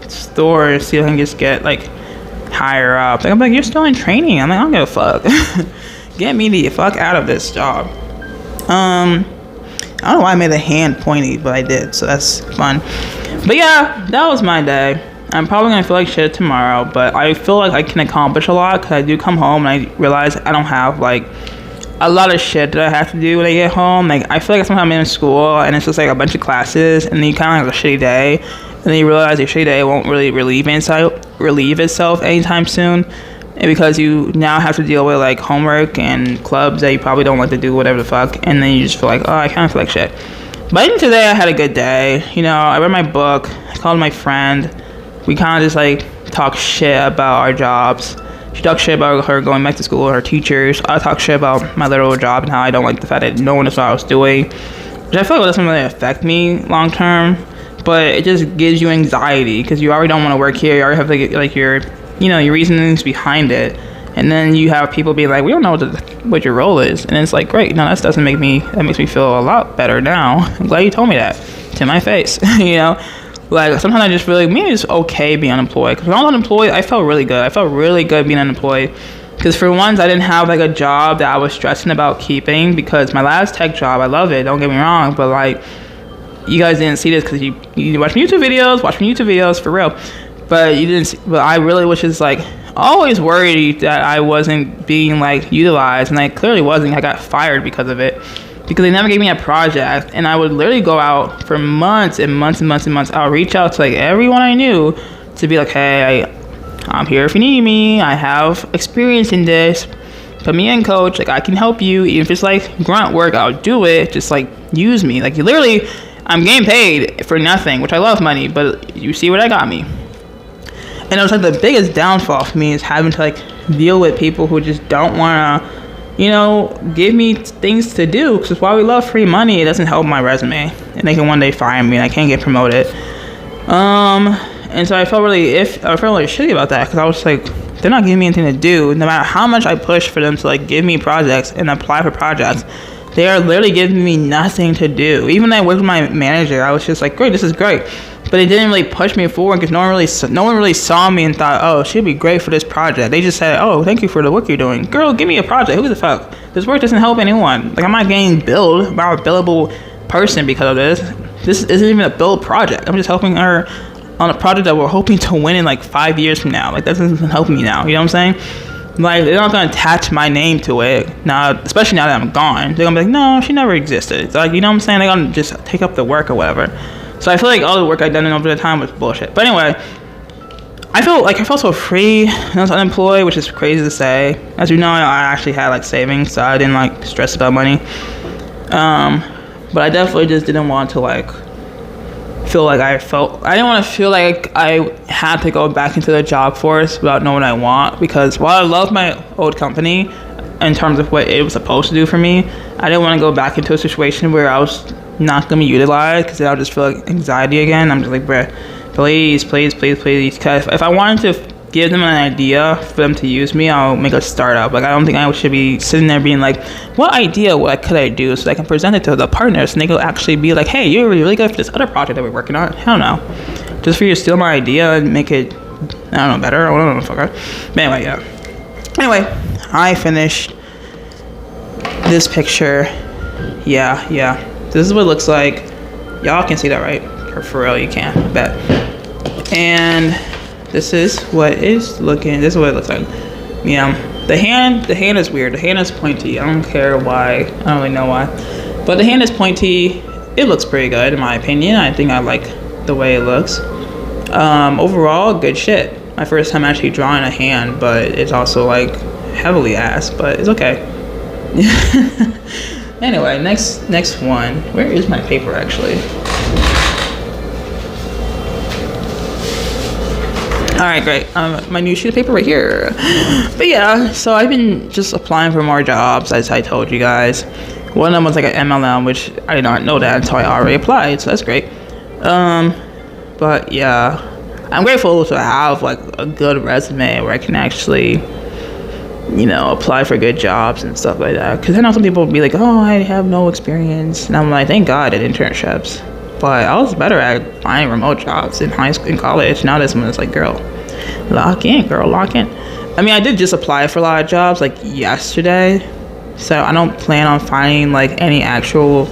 store and see if I can just get like higher up. Like, I'm like, you're still in training. I'm like, I don't give a fuck. Get me the fuck out of this job. I don't know why I made the hand pointy, but I did, so that's fun. But yeah, that was my day. I'm probably gonna feel like shit tomorrow, but I feel like I can accomplish a lot because I do come home and I realize I don't have like a lot of shit that I have to do when I get home. Like, I feel like sometimes I'm in school and it's just like a bunch of classes and then you kind of have a shitty day and then you realize your shitty day won't really relieve itself anytime soon, and because you now have to deal with like homework and clubs that you probably don't like to do, whatever the fuck, and then you just feel like, oh, I kind of feel like shit. But even today I had a good day. You know, I read my book, I called my friend, we kind of just like talk shit about our jobs. She talked shit about her going back to school, her teachers. I talk shit about my literal job and how I don't like the fact that no one knows what I was doing, which I feel like doesn't really affect me long term, but it just gives you anxiety because you already don't want to work here. You already have like your reasonings behind it, and then you have people be like, we don't know what your role is, and it's like, great, no, that makes me feel a lot better now. I'm glad you told me that to my face. You know, like sometimes I just feel like maybe it's okay being unemployed, because when I was unemployed I felt really good. I felt really good being unemployed because for once I didn't have like a job that I was stressing about keeping, because my last tech job, I love it, don't get me wrong, but like, you guys didn't see this because you watch my YouTube videos for real, but you didn't see, but I really was just like always worried that I wasn't being like utilized, and I clearly wasn't. I got fired because of it, because they never gave me a project, and I would literally go out for months and months and months and months. I'll reach out to like everyone I knew to be like, hey, I'm here if you need me, I have experience in this, put me in, coach, like I can help you, even if it's like grunt work, I'll do it, just like use me. Like, you literally, I'm getting paid for nothing, which I love money, but you see what I got me. And it was like the biggest downfall for me is having to like deal with people who just don't want to, give me things to do. Because while we love free money, it doesn't help my resume, and they can one day fire me and I can't get promoted. And so I felt really shitty about that, because I was like, they're not giving me anything to do. No matter how much I push for them to like give me projects and apply for projects, they are literally giving me nothing to do. Even when I worked with my manager, I was just like, great, this is great. But it didn't really push me forward, because no one really saw me and thought, oh, she'd be great for this project. They just said, oh, thank you for the work you're doing. Girl, give me a project. Who the fuck? This work doesn't help anyone. Like, I'm not getting billed by a billable person because of this. This isn't even a billed project. I'm just helping her on a project that we're hoping to win in like 5 years from now. Like, that doesn't help me now. You know what I'm saying? Like, they're not gonna attach my name to it now, especially now that I'm gone. They're gonna be like, no, she never existed. It's like, you know what I'm saying? They're gonna just take up the work or whatever. So I feel like all the work I'd done over the time was bullshit. But anyway, I felt so free when I was unemployed, which is crazy to say. As you know, I actually had like savings, so I didn't like stress about money. But I definitely just didn't want to like I didn't want to feel like I had to go back into the job force without knowing what I want, because while I love my old company in terms of what it was supposed to do for me, I didn't want to go back into a situation where I was not going to be utilized, because then I'll just feel like anxiety again. I'm just like, bruh, please, because if I wanted to give them an idea for them to use me, I'll make a startup. Like, I don't think I should be sitting there being like, what idea could I do so I can present it to the partners and they could actually be like, hey, you're really good for this other project that we're working on. Hell no. Just for you to steal my idea and make it, I don't know, better. I don't know, fucker. But anyway, yeah. Anyway, I finished this picture. Yeah. This is what it looks like. Y'all can see that, right? For real, you can, I bet. And this is what this is what it looks like. Yeah, the hand is weird. The hand is pointy. I don't care why. I don't really know why, but the hand is pointy. It looks pretty good in my opinion. I think I like the way it looks. Overall, good shit. My first time actually drawing a hand, but it's also like heavily ass, but it's okay. Anyway, next one. Where is my paper actually? All right, great. My new sheet of paper right here. But yeah, so I've been just applying for more jobs, as I told you guys. One of them was like an MLM, which I did not know that until I already applied, so that's great. But yeah, I'm grateful to have like a good resume where I can actually, you know, apply for good jobs and stuff like that. Because I know some people will be like, oh, I have no experience, and I'm like, thank God I did internships. But I was better at finding remote jobs in high school, in college. Now this one is like, girl, lock in, girl, lock in. I mean, I did just apply for a lot of jobs like yesterday, so I don't plan on finding like any actual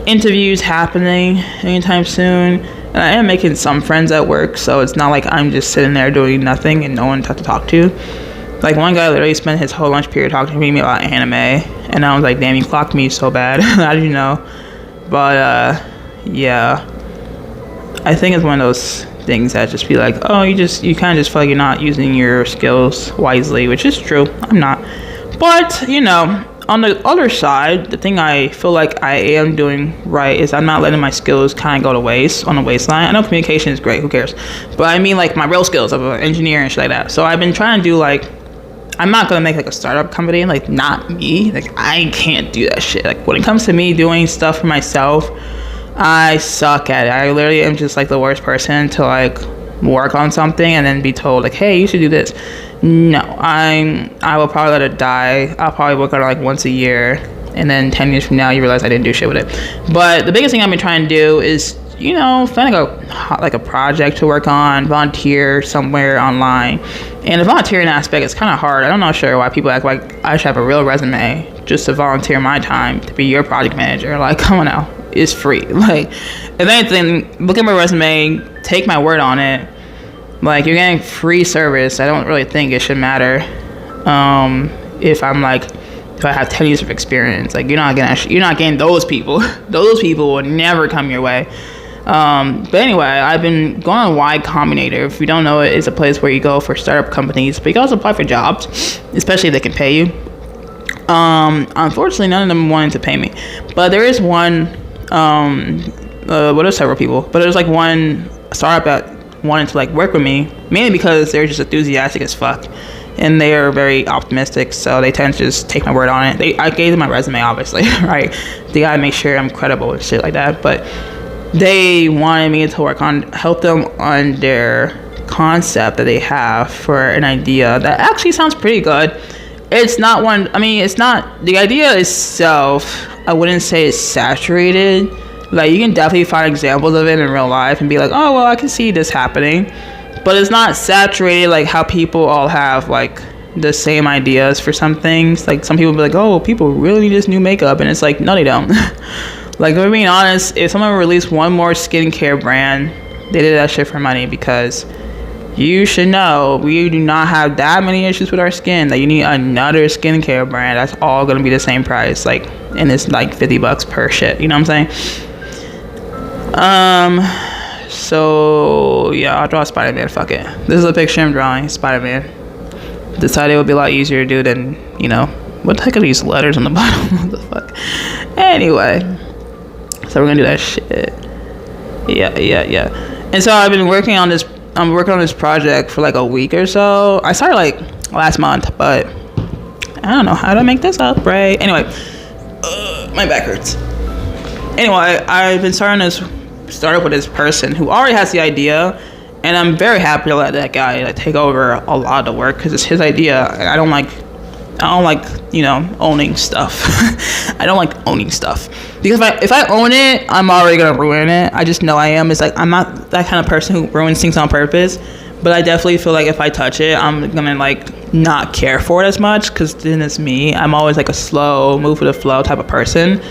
interviews happening anytime soon. And I am making some friends at work, so it's not like I'm just sitting there doing nothing and no one to talk to. Like one guy literally spent his whole lunch period talking to me about anime, and I was like, damn, you clocked me so bad. How did you know? But yeah, I think it's one of those things that just be like, oh, you kind of just feel like you're not using your skills wisely, which is true. I'm not. But, you know, on the other side, the thing I feel like I am doing right is I'm not letting my skills kind of go to waste on the waistline. I know communication is great, who cares? But I mean like my real skills of an engineer and shit like that. So I've been trying to do like, I'm not gonna make like a startup company, like not me. Like I can't do that shit. Like when it comes to me doing stuff for myself, I suck at it. I literally am just like the worst person to like work on something and then be told like, hey, you should do this. No, I will probably let it die. I'll probably work on it like once a year, and then 10 years from now you realize I didn't do shit with it. But the biggest thing I've been trying to do is, you know, find like a project to work on, volunteer somewhere online. And the volunteering aspect is kind of hard. I'm not sure why people act like I should have a real resume just to volunteer my time to be your project manager. Like, come on now, it's free. Like, if anything, look at my resume, take my word on it. Like, you're getting free service. I don't really think it should matter if I have 10 years of experience. Like, you're not getting those people. Those people will never come your way. But anyway, I've been going on Y Combinator. If you don't know it, it's a place where you go for startup companies, but you can also apply for jobs, especially if they can pay you. Unfortunately, none of them wanted to pay me, but there is one. There's several people, but there's like one startup that wanted to like work with me, mainly because they're just enthusiastic as fuck, and they are very optimistic, so they tend to just take my word on it. I gave them my resume, obviously, right? They gotta make sure I'm credible and shit like that, but they wanted me to help them on their concept that they have for an idea that actually sounds pretty good. It's not the idea itself, I wouldn't say it's saturated. Like, you can definitely find examples of it in real life and be like, oh, well, I can see this happening. But it's not saturated like how people all have, like, the same ideas for some things. Like, some people be like, oh, people really need this new makeup. And it's like, no, they don't. Like, if we're being honest, if someone released one more skincare brand, they did that shit for money, because you should know we do not have that many issues with our skin that you need another skincare brand that's all going to be the same price. Like, and it's like $50 per shit. You know what I'm saying? So yeah, I'll draw Spider-Man. Fuck it. This is a picture I'm drawing. Spider-Man. Decided it would be a lot easier to do than, you know, what the heck are these letters on the bottom? What the fuck? Anyway, so we're gonna do that shit. Yeah. And so I've been working on this. I'm working on this project for like a week or so. I started like last month, but I don't know how to make this up, right? Anyway, my back hurts. Anyway, I've been starting up with this person who already has the idea, and I'm very happy to let that guy like take over a lot of the work because it's his idea. And I don't like, you know, owning stuff. I don't like owning stuff, because if I own it, I'm already gonna ruin it. I just know I am. It's like, I'm not that kind of person who ruins things on purpose, but I definitely feel like if I touch it, I'm gonna like not care for it as much, because then it's me. I'm always like a slow, move with the flow type of person.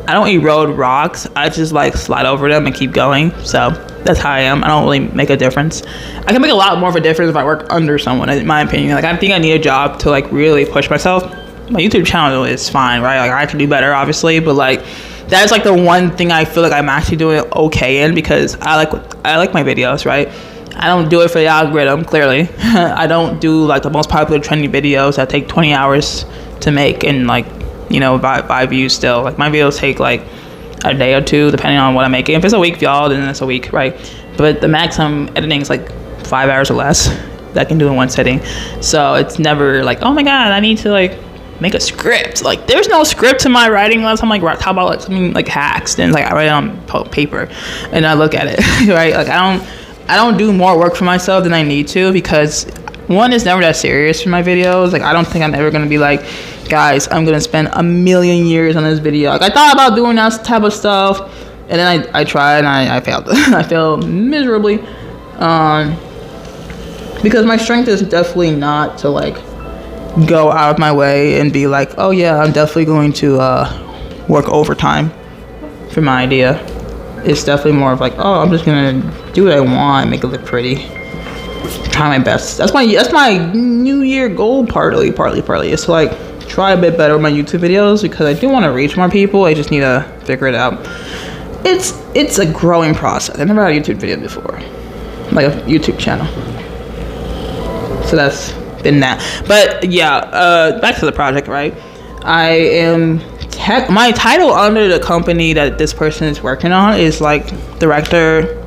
I don't erode rocks. I just like slide over them and keep going. So that's how I am. I don't really make a difference. I can make a lot more of a difference if I work under someone, in my opinion. Like, I think I need a job to like really push myself. My YouTube channel is fine, right? Like, I can do better, obviously, but like, that's like the one thing I feel like I'm actually doing okay in, because I like my videos, right? I don't do it for the algorithm, clearly. I don't do like the most popular trending videos that take 20 hours to make and like by views still. Like my videos take like a day or two depending on what I'm making. If it's a week y'all, then it's a week, right? But the maximum editing is like 5 hours or less that I can do in one sitting. So it's never like, oh my god, I need to like make a script. Like there's no script to my writing unless I'm like, how about like something like hacks? Then like I write it on paper and I look at it. Right? Like I don't do more work for myself than I need to, because one, is never that serious for my videos. Like I don't think I'm ever gonna be like, guys, I'm gonna spend a million years on this video. Like I thought about doing that type of stuff, and then I tried and I failed. I failed miserably, because my strength is definitely not to like go out of my way and be like, oh yeah, I'm definitely going to work overtime for my idea. It's definitely more of like, oh, I'm just gonna do what I want, make it look pretty, try my best. That's my New Year goal. Partly is to like try a bit better with my YouTube videos, because I do want to reach more people. I just need to figure it out. It's a growing process. I've never had a YouTube video before, like a YouTube channel. So that's been that. But yeah, back to the project, right? I am my title under the company that this person is working on is like head director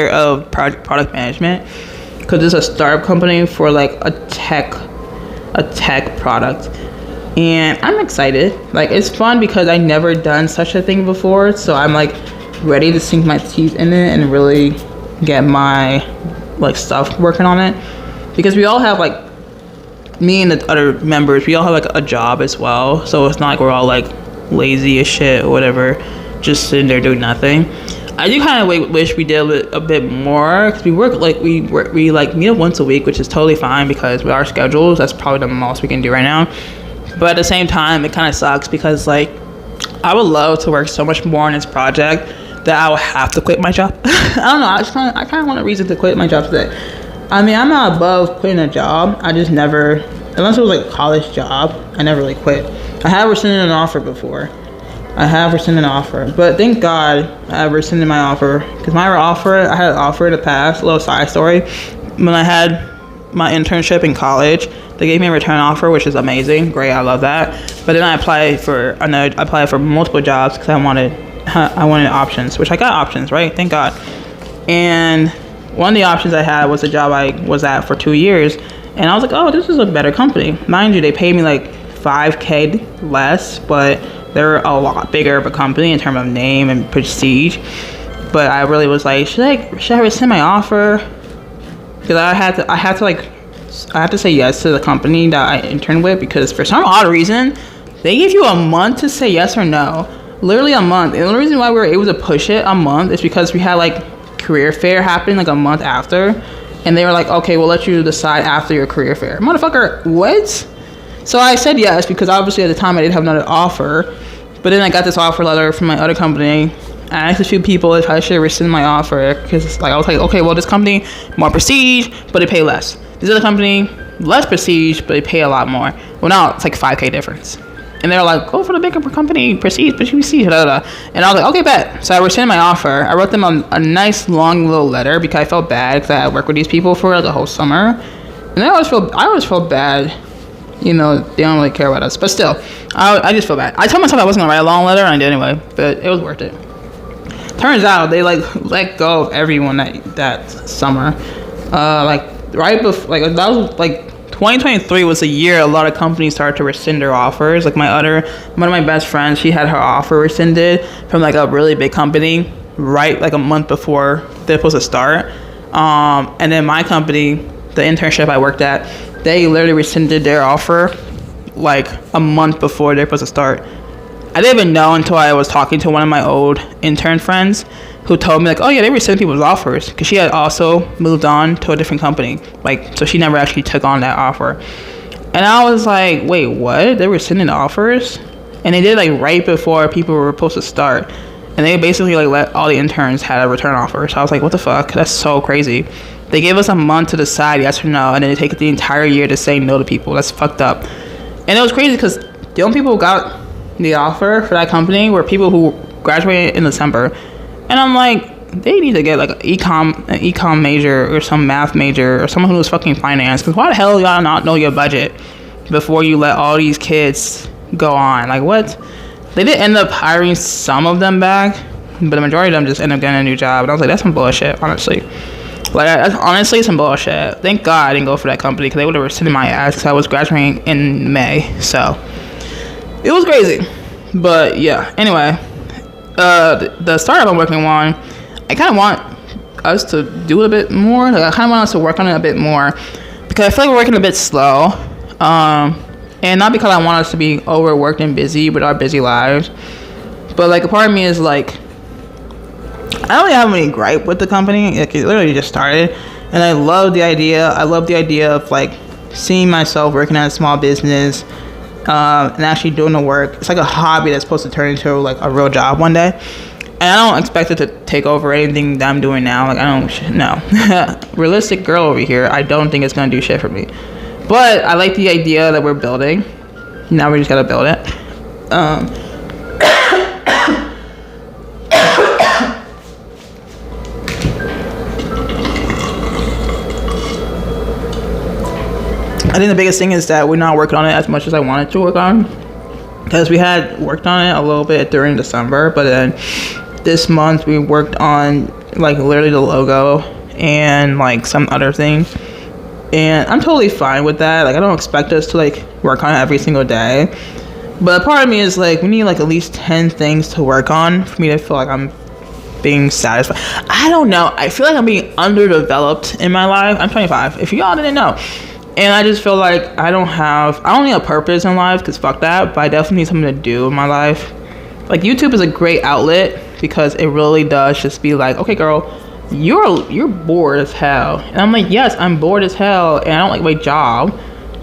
of product management, because it's a startup company for like a tech product. And I'm excited. Like it's fun because I never done such a thing before, so I'm like ready to sink my teeth in it and really get my like stuff working on it, because we all have like, me and the other members, we all have like a job as well, so it's not like we're all like lazy as shit or whatever, just sitting there doing nothing. I do kind of wish we did a bit more, because we like meet up once a week, which is totally fine because with our schedules, that's probably the most we can do right now. But at the same time, it kind of sucks because like I would love to work so much more on this project that I would have to quit my job. I don't know, I kind of want a reason to quit my job today. I mean, I'm not above quitting a job. I just never, unless it was like a college job, I never really quit. I have rescinded an offer before. But thank God I rescinded my offer, because I had an offer in the past. A little side story. When I had my internship in college, they gave me a return offer, which is amazing, great, I love that. But then I applied for multiple jobs because I wanted options, which I got options, right? Thank God. And one of the options I had was a job I was at for 2 years, and I was like, oh, this is a better company. Mind you, they paid me like $5,000 less, but they're a lot bigger of a company in terms of name and prestige. But I really was like, should I rescind my offer? Because I had to say yes to the company that I interned with, because for some odd reason they give you a month to say yes or no. Literally a month. And the only reason why we were able to push it a month is because we had like career fair happening like a month after, and they were like, okay, we'll let you decide after your career fair. Motherfucker, what? So I said yes, because obviously at the time I didn't have another offer. But then I got this offer letter from my other company. I asked a few people if I should rescind my offer, because like I was like, okay, well, this company more prestige, but they pay less. This other company less prestige, but they pay a lot more. Well, now it's like $5,000 difference. And they were like, go for the bigger company, prestige, and I was like, okay, bet. So I rescinded my offer. I wrote them a nice long little letter, because I felt bad because I had worked with these people for like the whole summer. And I always felt bad. They don't really care about us. But still, I just feel bad. I told myself I wasn't going to write a long letter, and I did anyway. But it was worth it. Turns out they like let go of everyone that summer. Right before, like that was like 2023 was a year a lot of companies started to rescind their offers. Like one of my best friends, she had her offer rescinded from like a really big company right like a month before they're supposed to start. And then my company, the internship I worked at, they literally rescinded their offer like a month before they're supposed to start. I didn't even know until I was talking to one of my old intern friends who told me like, oh yeah, they rescinded people's offers, because she had also moved on to a different company. Like, so she never actually took on that offer. And I was like, wait, what? They rescinded offers? And they did like right before people were supposed to start. And they basically like let all the interns have a return offer. So I was like, what the fuck? That's so crazy. They gave us a month to decide yes or no, and then they take the entire year to say no to people. That's fucked up. And it was crazy because the only people who got the offer for that company were people who graduated in December. And I'm like, they need to get like an econ major or some math major or someone who knows fucking finance. Because why the hell y'all not know your budget before you let all these kids go on? Like, what? They did end up hiring some of them back, but the majority of them just ended up getting a new job. And I was like, that's some bullshit, honestly. Like, that's honestly some bullshit. Thank God I didn't go for that company, because they would have rescinded my ass, because I was graduating in May. So it was crazy. But yeah, anyway, the startup I'm working on, I kind of want us to do it a bit more. Like, I kind of want us to work on it a bit more, because I feel like we're working a bit slow. And not because I want us to be overworked and busy with our busy lives, but like a part of me is like, I don't really have any gripe with the company. Like, it literally just started, and I love the idea. I love the idea of like seeing myself working at a small business, and actually doing the work. It's like a hobby that's supposed to turn into like a real job one day. And I don't expect it to take over anything that I'm doing now. Like, I don't know. Realistic girl over here, I don't think it's gonna do shit for me. But I like the idea that we're building. Now we just gotta build it. I think the biggest thing is that we're not working on it as much as I wanted to work on. Because we had worked on it a little bit during December, but then this month we worked on like literally the logo and like some other things. And I'm totally fine with that. Like, I don't expect us to like work on it every single day, but a part of me is like, we need like at least 10 things to work on for me to feel like I'm being satisfied. I don't know, I feel like I'm being underdeveloped in my life. I'm 25, if y'all didn't know, and I just feel like I don't need a purpose in life, because fuck that, but I definitely need something to do in my life. Like, YouTube is a great outlet, because it really does just be like, okay girl, you're bored as hell. And I'm like, yes, I'm bored as hell, and I don't like my job,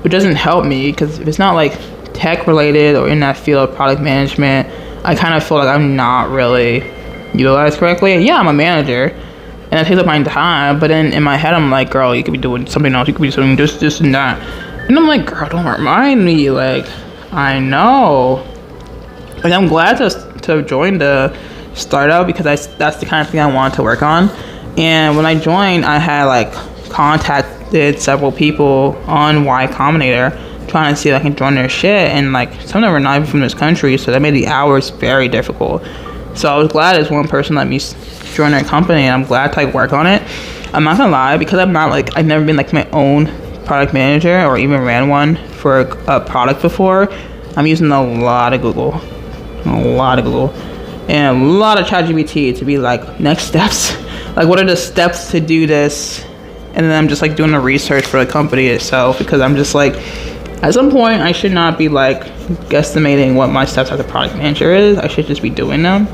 which doesn't help me, because if it's not like tech related or in that field of product management, I kind of feel like I'm not really utilized correctly. And yeah, I'm a manager, and that takes up my time, but then in my head I'm like, girl, you could be doing something else, you could be doing this and that. And I'm like, girl, don't remind me. Like, I know. Like, I'm glad to have joined the startup, because that's the kind of thing I wanted to work on. And when I joined, I had like contacted several people on Y Combinator trying to see if I can join their shit, and like some of them were not even from this country, so that made the hours very difficult. So I was glad this one person let me join their company, and I'm glad to like work on it. I'm not gonna lie, because I'm not like, I've never been like my own product manager or even ran one for a product before. I'm using a lot of Google and a lot of ChatGPT to be like, next steps. Like, what are the steps to do this? And then I'm just like doing the research for the company itself, because I'm just like, at some point I should not be like guesstimating what my steps as a product manager is. I should just be doing them.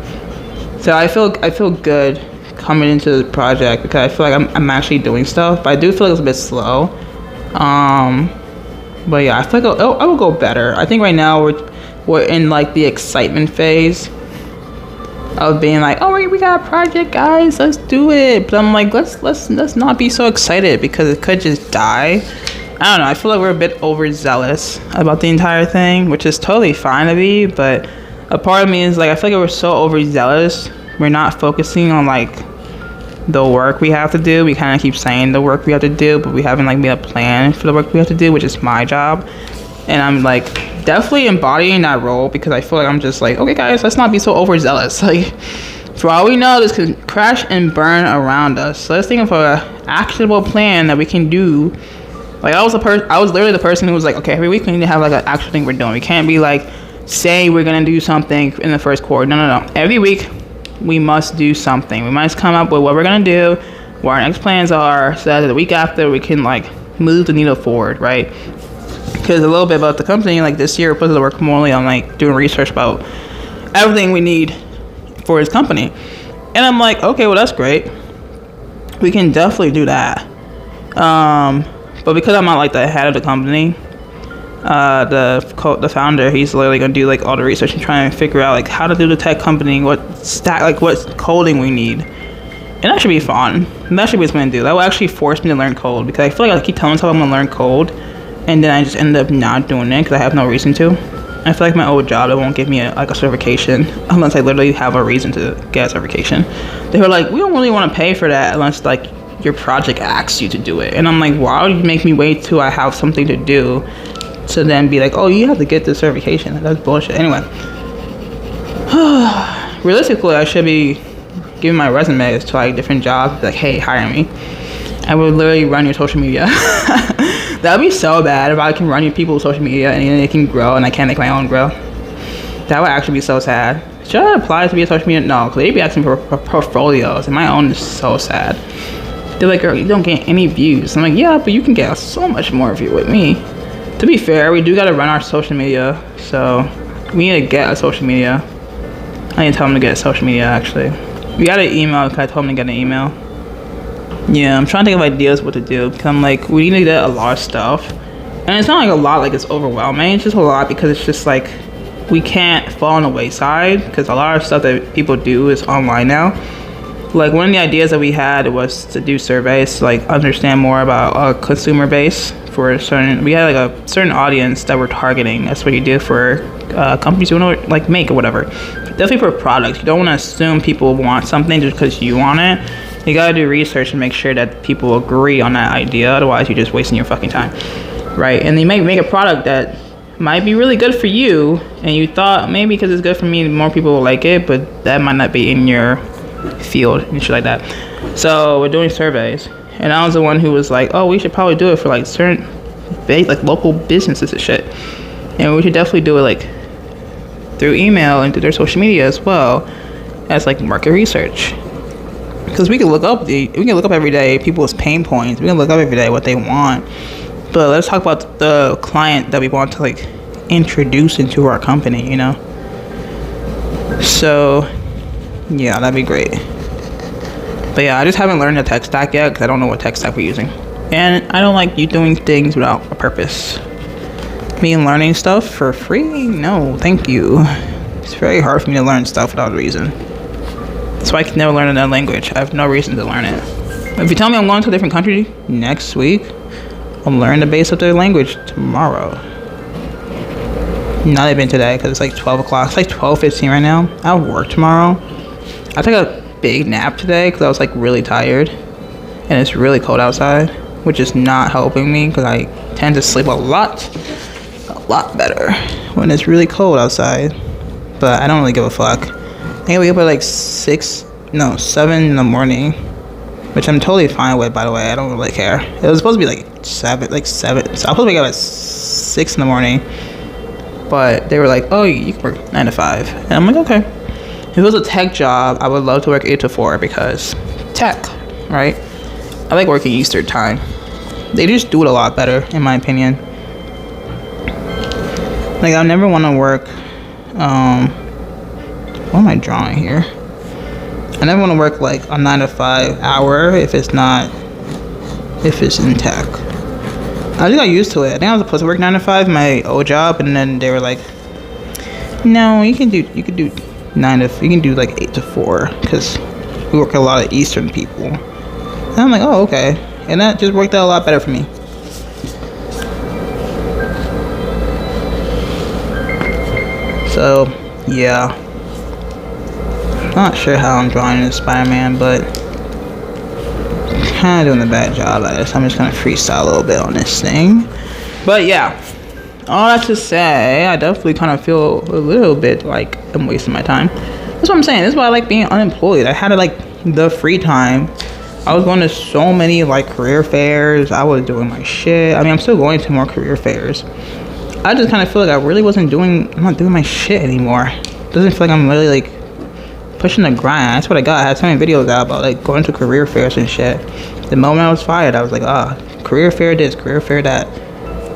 So I feel good coming into the project, because I feel like I'm actually doing stuff, but I do feel like it's a bit slow. But yeah, I feel like I will go better. I think right now we're in like the excitement phase of being like, oh, we got a project, guys, let's do it. But I'm like, let's not be so excited, because it could just die. I don't know, I feel like we're a bit overzealous about the entire thing, which is totally fine to be, but a part of me is like, I feel like we're so overzealous, we're not focusing on like the work we have to do. We kind of keep saying the work we have to do, but we haven't like made a plan for the work we have to do, which is my job. And I'm like definitely embodying that role, because I feel like I'm just like, okay guys, let's not be so overzealous. Like, for all we know, this could crash and burn around us. So let's think of an actionable plan that we can do. Like, I was literally the person who was like, okay, every week we need to have like an actual thing we're doing. We can't be like, say we're gonna do something in the first quarter. No. Every week we must do something. We must come up with what we're gonna do, what our next plans are, so that the week after we can like move the needle forward, right? Because a little bit about the company, like this year we're supposed to work more on like doing research about everything we need for his company. And I'm like, okay, well that's great. We can definitely do that. But because I'm not like the head of the company, the founder, he's literally gonna do like all the research and try and figure out like how to do the tech company, what coding we need. And that should be fun. And that should be what it's gonna do. That will actually force me to learn code, because I feel like I keep telling myself I'm gonna learn code, and then I just end up not doing it because I have no reason to. I feel like my old job, they won't give me a certification unless I literally have a reason to get a certification. They were like, we don't really want to pay for that unless like your project asks you to do it. And I'm like, why would you make me wait till I have something to do to then be like, oh, you have to get this certification? That's bullshit. Anyway, realistically, I should be giving my resumes to like different jobs, like, hey, hire me. I would literally run your social media. That would be so bad if I can run your people's social media and they can grow and I can't make my own grow. That would actually be so sad. Should I apply to be a social media? No, because they'd be asking for portfolios and my own is so sad. They're like, girl, you don't get any views. I'm like, yeah, but you can get so much more view with me. To be fair, we do got to run our social media, so we need to get a social media. I need to tell them to get a social media, actually. We got an email because I told them to get an email. Yeah, I'm trying to think of ideas what to do because I'm like, we need to get a lot of stuff. And it's not like a lot, like it's overwhelming. It's just a lot because it's just like, we can't fall on the wayside because a lot of stuff that people do is online now. Like one of the ideas that we had was to do surveys to like understand more about our consumer base for a certain, we had like a certain audience that we're targeting. That's what you do for companies you want to like make or whatever. Definitely for products. You don't want to assume people want something just because you want it. You gotta do research and make sure that people agree on that idea. Otherwise, you're just wasting your fucking time, right? And you might make a product that might be really good for you, and you thought maybe because it's good for me, more people will like it, but that might not be in your field and shit like that. So we're doing surveys, and I was the one who was like, "Oh, we should probably do it for like certain, like local businesses and shit, and we should definitely do it like through email and through their social media as well as like market research." Because we can look up every day people's pain points. We can look up every day what they want. But let's talk about the client that we want to like introduce into our company, you know? So yeah, that'd be great. But yeah, I just haven't learned the tech stack yet because I don't know what tech stack we're using. And I don't like you doing things without a purpose. Me learning stuff for free? No, thank you. It's very hard for me to learn stuff without a reason. So I can never learn another language. I have no reason to learn it. If you tell me I'm going to a different country next week, I'll learn the base of their language tomorrow. Not even today, because it's like 12 o'clock. It's like 12:15 right now. I have work tomorrow. I took a big nap today because I was like really tired. And it's really cold outside, which is not helping me because I tend to sleep a lot better when it's really cold outside. But I don't really give a fuck. I wake up at like 7 in the morning, which I'm totally fine with, by the way. I don't really care. It was supposed to be like 7. So I was supposed to wake up at 6 in the morning, but they were like, oh, you can work 9 to 5. And I'm like, okay. If it was a tech job, I would love to work 8 to 4 because tech, right? I like working Eastern time. They just do it a lot better, in my opinion. Like, I never want to work, what am I drawing here? I never want to work like a 9 to 5 hour if it's in tech. I just got used to it. I think I was supposed to work 9 to 5 in my old job, and then they were like, no, you can do like 8 to 4 because we work with a lot of Eastern people. And I'm like, oh, okay. And that just worked out a lot better for me. So, yeah. Not sure how I'm drawing this Spider-Man, but kind of doing a bad job at it. So I'm just gonna freestyle a little bit on this thing. But yeah, all that to say, I definitely kind of feel a little bit like I'm wasting my time. That's what I'm saying. This is why I like being unemployed. I had like the free time. I was going to so many like career fairs. I was doing my shit. I mean, I'm still going to more career fairs. I just kind of feel like I'm not doing my shit anymore. It doesn't feel like I'm really like pushing the grind. That's what I got. I had so many videos out about like going to career fairs and shit. The moment I was fired, I was like, career fair this, career fair that.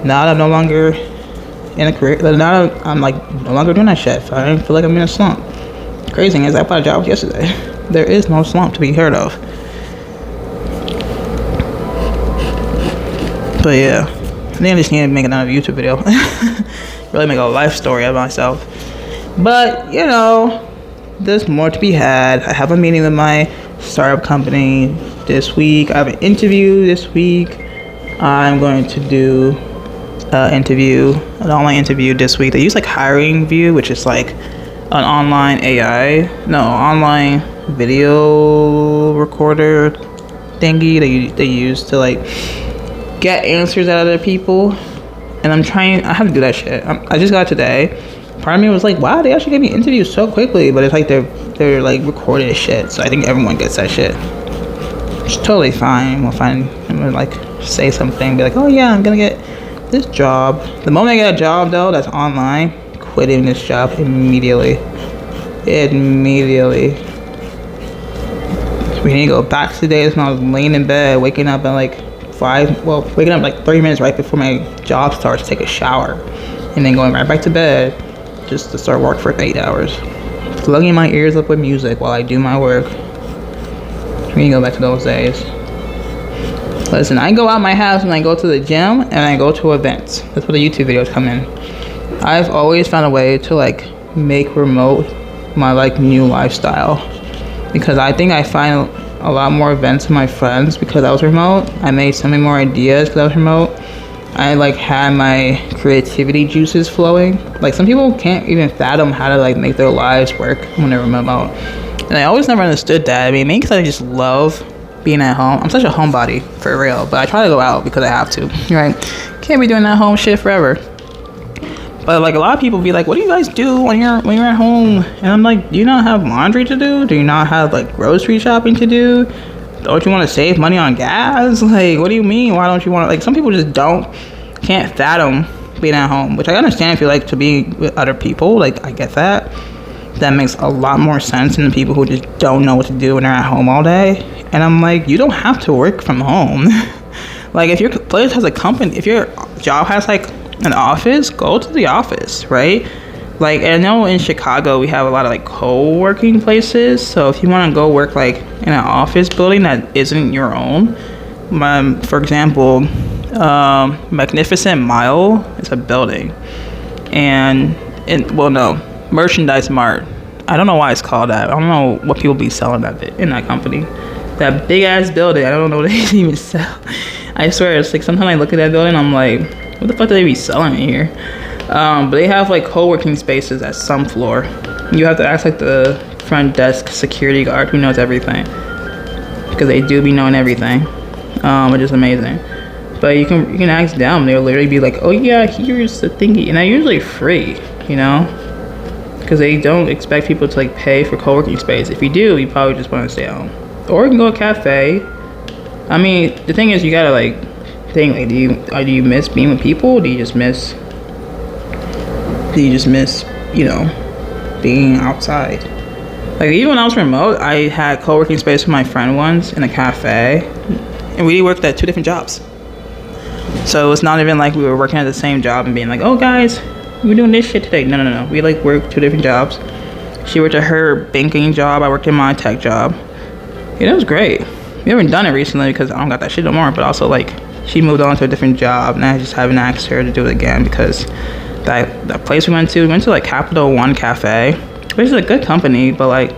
Now I'm no longer in a career. Now I'm like no longer doing that shit. So I don't feel like I'm in a slump. Crazy thing is, I applied a job yesterday. There is no slump to be heard of. But yeah, I think I just need to make another YouTube video. Really make a life story of myself. But you know, there's more to be had. I have a meeting with my startup company this week. I have an interview this week. I'm going to do interview, an online interview this week. They use like Hiring View, which is like an online online video recorder thingy they use to like get answers out of other people. And I have to do that shit. I just got it today. Part of me was like, wow, they actually gave me interviews so quickly, but it's like they're like recorded shit, so I think everyone gets that shit. It's totally fine. I'm gonna like say something, be like, oh yeah, I'm gonna get this job. The moment I get a job though that's online, quitting this job immediately. We need to go back to the days when I was laying in bed, waking up at like 30 minutes right before my job starts to take a shower, and then going right back to bed just to start work for 8 hours. Plugging my ears up with music while I do my work. We need to go back to those days. Listen, I go out my house and I go to the gym and I go to events. That's where the YouTube videos come in. I've always found a way to like make remote my like new lifestyle, because I think I find a lot more events with my friends because I was remote. I made so many more ideas because I was remote. I like had my creativity juices flowing. Like some people can't even fathom how to like make their lives work when they're remote. And I always never understood that. I mean, maybe because I just love being at home. I'm such a homebody for real, but I try to go out because I have to, right? Can't be doing that home shit forever. But like a lot of people be like, what do you guys do when you're at home? And I'm like, do you not have laundry to do? Do you not have like grocery shopping to do? Don't you want to save money on gas? Like, what do you mean? Why don't you want to, like, some people just can't fathom being at home, which I understand if you like to be with other people. Like, I get that. That makes a lot more sense than the people who just don't know what to do when they're at home all day. And I'm like, you don't have to work from home. Like, if your place has a company, if your job has like an office, go to the office, right? Like, I know in Chicago we have a lot of like co-working places. So if you want to go work like in an office building that isn't your own, for example, Magnificent Mile is a building, and Merchandise Mart. I don't know why it's called that. I don't know what people be selling in that company. That big ass building, I don't know what they even sell. I swear, it's like sometimes I look at that building, I'm like, what the fuck do they be selling in here? But they have like co-working spaces at some floor. You have to ask like the front desk security guard who knows everything, because they do be knowing everything, which is amazing. But you can ask them. They'll literally be like, oh yeah, here's the thingy, and they're usually free, you know, because they don't expect people to like pay for co-working space. If you do, you probably just want to stay home, or you can go to a cafe. I mean, the thing is, you gotta like think, like, do you miss being with people? Do you just miss you know, being outside? Like, even when I was remote, I had co-working space with my friend once in a cafe, and we worked at 2 different jobs. So it's not even like we were working at the same job and being like, oh guys, we're doing this shit today. No. We like worked 2 different jobs. She worked at her banking job, I worked in my tech job. Yeah, that was great. We haven't done it recently because I don't got that shit no more, but also like she moved on to a different job and I just haven't asked her to do it again, because that place we went to like Capital One Cafe, which is a good company, but like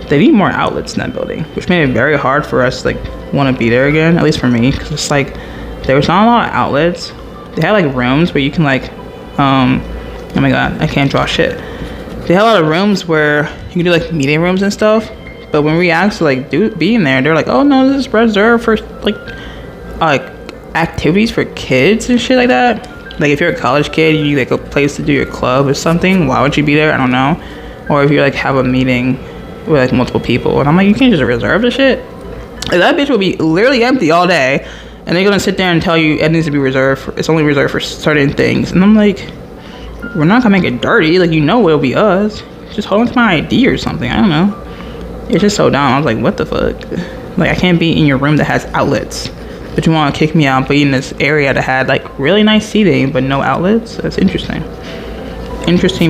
they need more outlets in that building, which made it very hard for us to like want to be there again, at least for me, because it's like there was not a lot of outlets. They had like rooms where you can like oh my god, I can't draw shit. They had a lot of rooms where you can do like meeting rooms and stuff, but when we asked to like be in there, they're like, oh no, this is reserved for like activities for kids and shit like that. Like if you're a college kid, you need like a place to do your club or something, why would you be there? I don't know. Or if you like have a meeting with like multiple people, and I'm like, you can't just reserve the shit. Like, that bitch will be literally empty all day, and they're gonna sit there and tell you it needs to be reserved it's only reserved for certain things. And I'm like, we're not gonna make it dirty, like, you know it'll be us, just hold on to my ID or something. I don't know, it's just so dumb. I was like, what the fuck? Like, I can't be in your room that has outlets, but you want to kick me out, be in this area that had like really nice seating but no outlets? That's interesting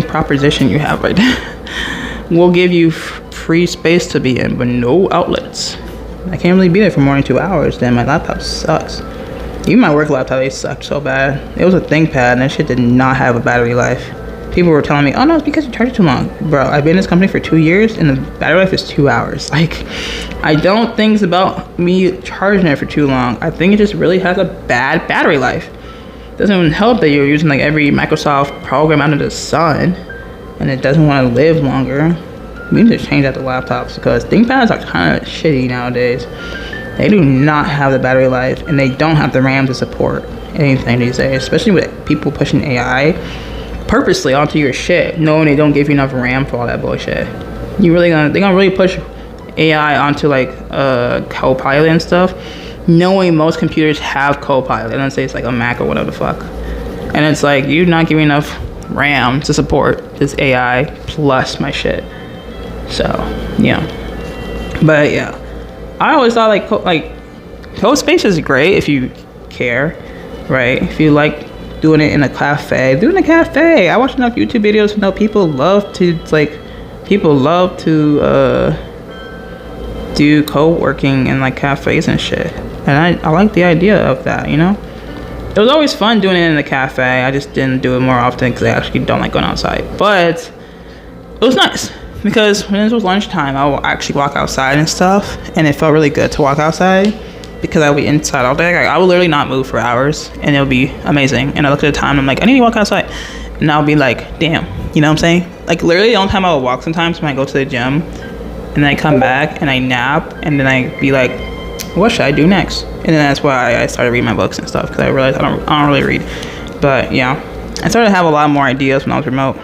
proposition you have right there. We'll give you free space to be in but no outlets. I can't really be there for more than 2 hours. Then my laptop sucks. Even my work laptop, it sucked so bad. It was a ThinkPad and that shit did not have a battery life. People were telling me, oh no, it's because you charge it too long. Bro, I've been in this company for 2 years and the battery life is 2 hours. Like, I don't think it's about me charging it for too long. I think it just really has a bad battery life. doesn't even help that you're using like every Microsoft program under the sun, and it doesn't want to live longer. We need to change out the laptops because ThinkPads are kind of shitty nowadays. They do not have the battery life, and they don't have the RAM to support anything these days, especially with people pushing AI purposely onto your shit, knowing they don't give you enough RAM for all that bullshit. They're gonna really push AI onto like Copilot and stuff, knowing most computers have Copilot. Let's say it's like a Mac or whatever the fuck, and it's like you're not giving enough RAM to support this AI plus my shit. So yeah, but yeah, I always thought like code space is great if you care, right? If you like doing it in a cafe, do it in a cafe. I watch enough YouTube videos to know people love to do co-working in like cafes and shit, and I like the idea of that, you know. It was always fun doing it in the cafe. I just didn't do it more often because I actually don't like going outside, but it was nice because when it was lunchtime I would actually walk outside and stuff, and it felt really good to walk outside because I would be inside all day. Like, I would literally not move for hours, and it would be amazing. And I look at the time and I'm like, I need to walk outside, and I'll be like, damn, you know what I'm saying? Like, literally the only time I would walk sometimes when I go to the gym, and then I come back and I nap, and then I be like, what should I do next? And then that's why I started reading my books and stuff, because I realized I don't really read. But yeah, I started to have a lot more ideas when I was remote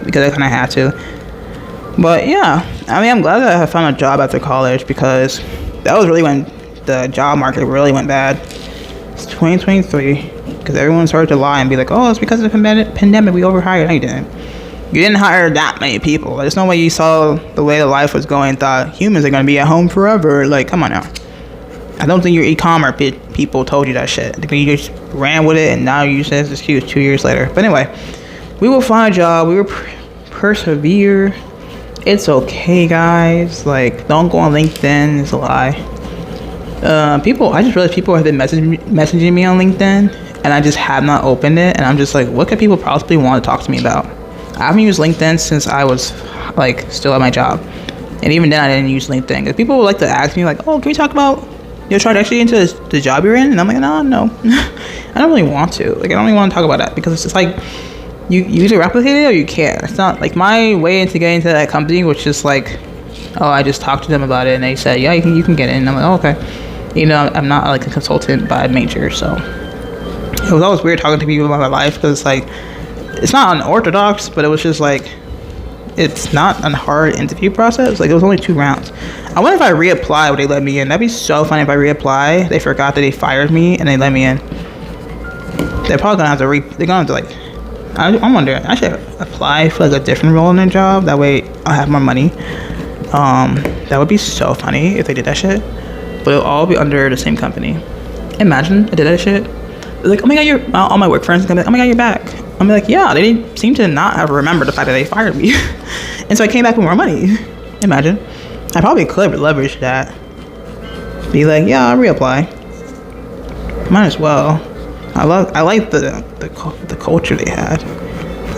because I kind of had to. But yeah, I mean, I'm glad that I found a job after college, because that was really when the job market really went bad. It's 2023, because everyone started to lie and be like, oh, it's because of the pandemic we overhired. No, you didn't. You didn't hire that many people. There's no way you saw the way the life was going and thought humans are going to be at home forever. Like, come on now. I don't think your e-commerce people told you that shit. I think you just ran with it, and now you use it as an excuse 2 years later. But anyway, we will find a job. We will persevere. It's okay, guys. Like, don't go on LinkedIn. It's a lie. I just realized people have been messaging me on LinkedIn, and I just have not opened it. And I'm just like, what could people possibly want to talk to me about? I haven't used LinkedIn since I was like still at my job, and even then I didn't use LinkedIn because people would like to ask me like, oh, can we talk about your trajectory into the job you're in? And I'm like, no. I don't really want to. Like, I don't really want to talk about that because it's just like you either replicate it or you can't. It's not like my way into getting into that company was just like, oh, I just talked to them about it and they said, yeah, you can get in. And I'm like, oh, okay. You know, I'm not like a consultant by major, so it was always weird talking to people about my life because like it's not unorthodox, but it was just like it's not a hard interview process. Like, it was only 2 rounds. I wonder if I reapply, would they let me in? That'd be so funny if I reapply. They forgot that they fired me and they let me in. They're probably gonna have to they're gonna have to like, I'm wondering, I should apply for like a different role in their job. That way I'll have more money. That would be so funny if they did that shit. But it'll all be under the same company. Imagine I did that shit. They're like, oh my god, all my work friends are gonna be like, oh my god, you're back. I'm like, yeah, they didn't seem to not have remembered the fact that they fired me. And so I came back with more money. Imagine. I probably could leverage that. Be like, yeah, I'll reapply. Might as well. I like the culture they had.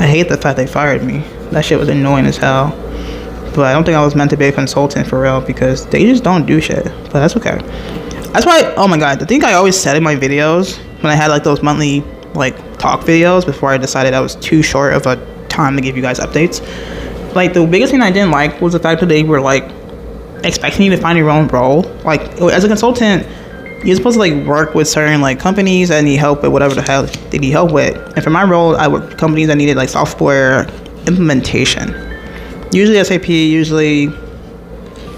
I hate the fact they fired me. That shit was annoying as hell. But I don't think I was meant to be a consultant for real, because they just don't do shit. But that's okay. That's why, oh my god, the thing I always said in my videos when I had like those monthly like talk videos before I decided that was too short of a time to give you guys updates. Like, the biggest thing I didn't like was the fact that they were like expecting you to find your own role. Like, as a consultant, you're supposed to like work with certain like companies that need help with whatever the hell they need help with. And for my role, I worked with companies that needed like software implementation. Usually SAP, usually,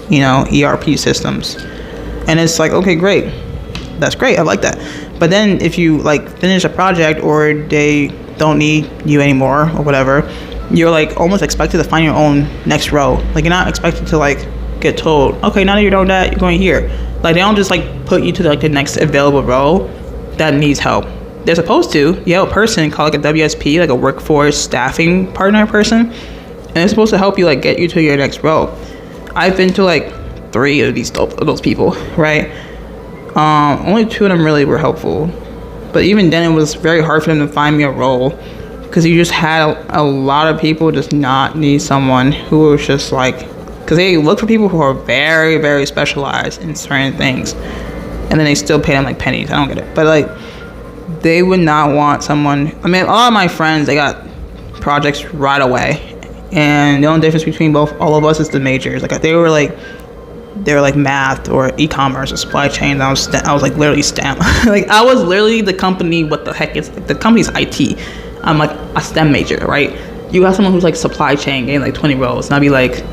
you know, ERP systems. And it's like, okay, great. That's great. I like that. But then if you like finish a project or they don't need you anymore or whatever, you're like almost expected to find your own next role. Like, you're not expected to like get told, okay, now that you're doing that, you're going here. Like, they don't just like put you to like the next available role that needs help. They're supposed to. You have a person called like a WSP, like a workforce staffing partner person, and it's supposed to help you like get you to your next role. I've been to like 3 of those people, right? Only 2 of them really were helpful, but even then it was very hard for them to find me a role, because you just had a lot of people just not need someone who was just like, because they look for people who are very, very specialized in certain things, and then they still pay them like pennies. I don't get it. But like, they would not want someone. I mean, all of my friends, they got projects right away, and the only difference between all of us is the majors. Like they were like math or e-commerce or supply chain. I was like literally STEM. Like I was literally the company. What the heck is the company's IT? I'm like a STEM major, right? You have someone who's like supply chain getting like 20 roles, and I'd be like,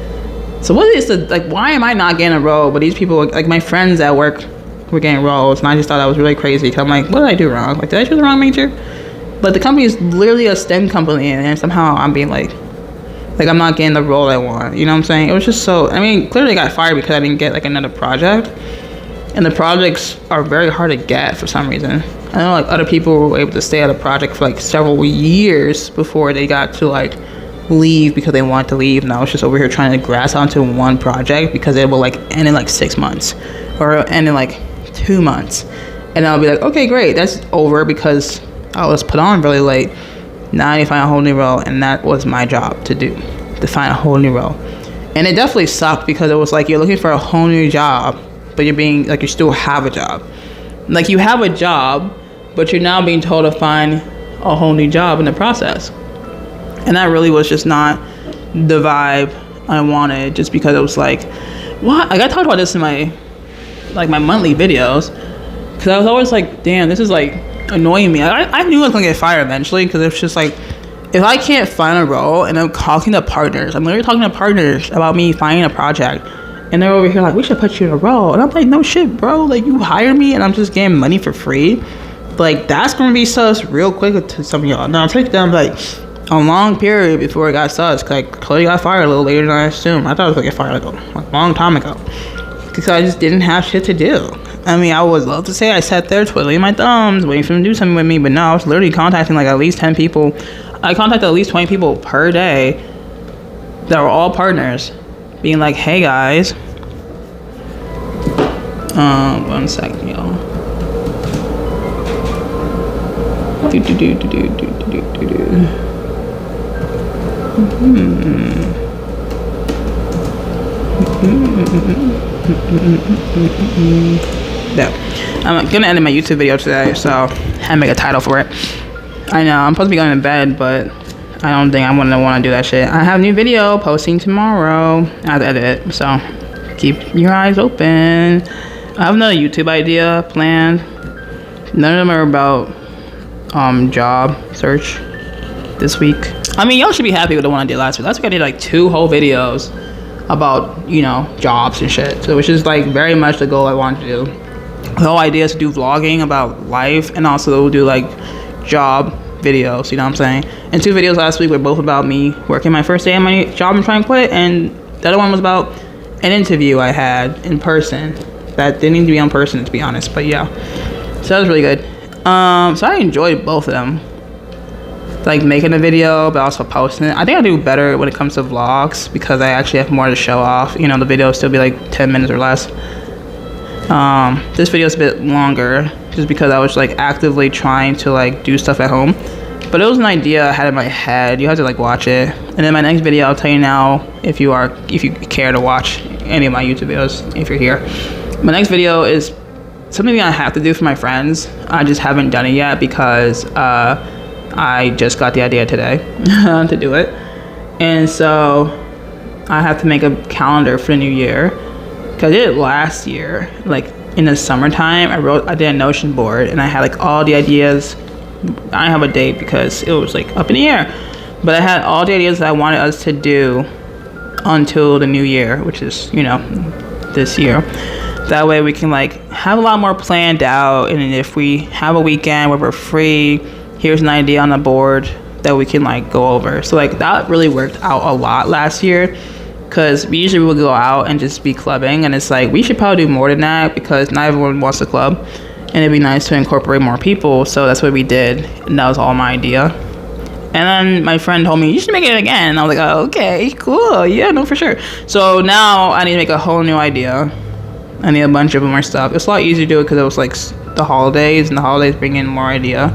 so what is the like? Why am I not getting a role? But these people, like my friends at work, were getting roles, and I just thought that was really crazy. Cause I'm like, what did I do wrong? Like, did I choose the wrong major? But the company is literally a STEM company, and somehow I'm being like I'm not getting the role I want. You know what I'm saying? It was just so. I mean, clearly I got fired because I didn't get like another project, and the projects are very hard to get for some reason. I know like other people were able to stay at a project for like several years before they got to like leave because they wanted to leave, and I was just over here trying to grasp onto one project because it will like end in like 6 months or end in like 2 months, and I'll be like, okay, great, that's over because I was put on really late. Now I need to find a whole new role, and that was my job to do, to find a whole new role. And it definitely sucked because it was like you're looking for a whole new job, but you're being like, you still have a job. Like you have a job, but you're now being told to find a whole new job in the process. And that really was just not the vibe I wanted, just because it was like, what? Like I talked about this in my monthly videos, because I was always like, damn, this is like annoying me. I knew I was gonna get fired eventually, because it's just like, if I can't find a role and I'm talking to partners, I'm literally talking to partners about me finding a project, and they're over here like, we should put you in a role, and I'm like, no shit, bro, like you hired me and I'm just getting money for free. Like that's gonna be sus real quick to some of y'all. Now it took them like a long period before it got sus, because I clearly got fired a little later than I assumed. I thought I was gonna get fired like a long time ago, because I just didn't have shit to do. I mean, I would love to say I sat there twiddling my thumbs waiting for them to do something with me, but no, I was literally contacting like at least 10 people. I contacted at least 20 people per day that were all partners, being like, hey guys, 1 second, y'all. There. I'm gonna edit my YouTube video today, so I had to make a title for it. I know I'm supposed to be going to bed, but I don't think I'm gonna want to do that shit. I have a new video posting tomorrow. I have to edit it, so keep your eyes open. I have another YouTube idea planned. None of them are about job search this week. I mean, y'all should be happy with the one I did last week. Last week I did like 2 whole videos about, you know, jobs and shit. So which is like very much the goal I wanted to do. The whole idea is to do vlogging about life, and also do like job videos, you know what I'm saying? And 2 videos last week were both about me working my first day at my job and trying to quit, and the other one was about an interview I had in person that didn't need to be in person, to be honest, but yeah. So that was really good. So I enjoyed both of them, like making a video but also posting it. I think I do better when it comes to vlogs because I actually have more to show off. You know, the video will still be like 10 minutes or less. This video is a bit longer just because I was like actively trying to like do stuff at home, but it was an idea I had in my head. You have to like watch it, and then my next video I'll tell you now if you care to watch any of my YouTube videos if you're here. My next video is something I have to do for my friends. I just haven't done it yet because I just got the idea today to do it, and so I have to make a calendar for the new year, because I did it last year, like in the summertime. I did a Notion board, and I had like all the ideas. I don't have a date because it was like up in the air, but I had all the ideas that I wanted us to do until the new year, which is, you know, this year. That way we can like have a lot more planned out, and if we have a weekend where we're free, here's an idea on the board that we can like go over. So like that really worked out a lot last year, because we usually would go out and just be clubbing, and it's like we should probably do more than that because not everyone wants to club, and it'd be nice to incorporate more people. So that's what we did, and that was all my idea. And then my friend told me, you should make it again, and I was like, oh, okay, cool, yeah, no, for sure. So now I need to make a whole new idea. I need a bunch of more stuff. It's a lot easier to do it because it was like the holidays, and the holidays bring in more idea.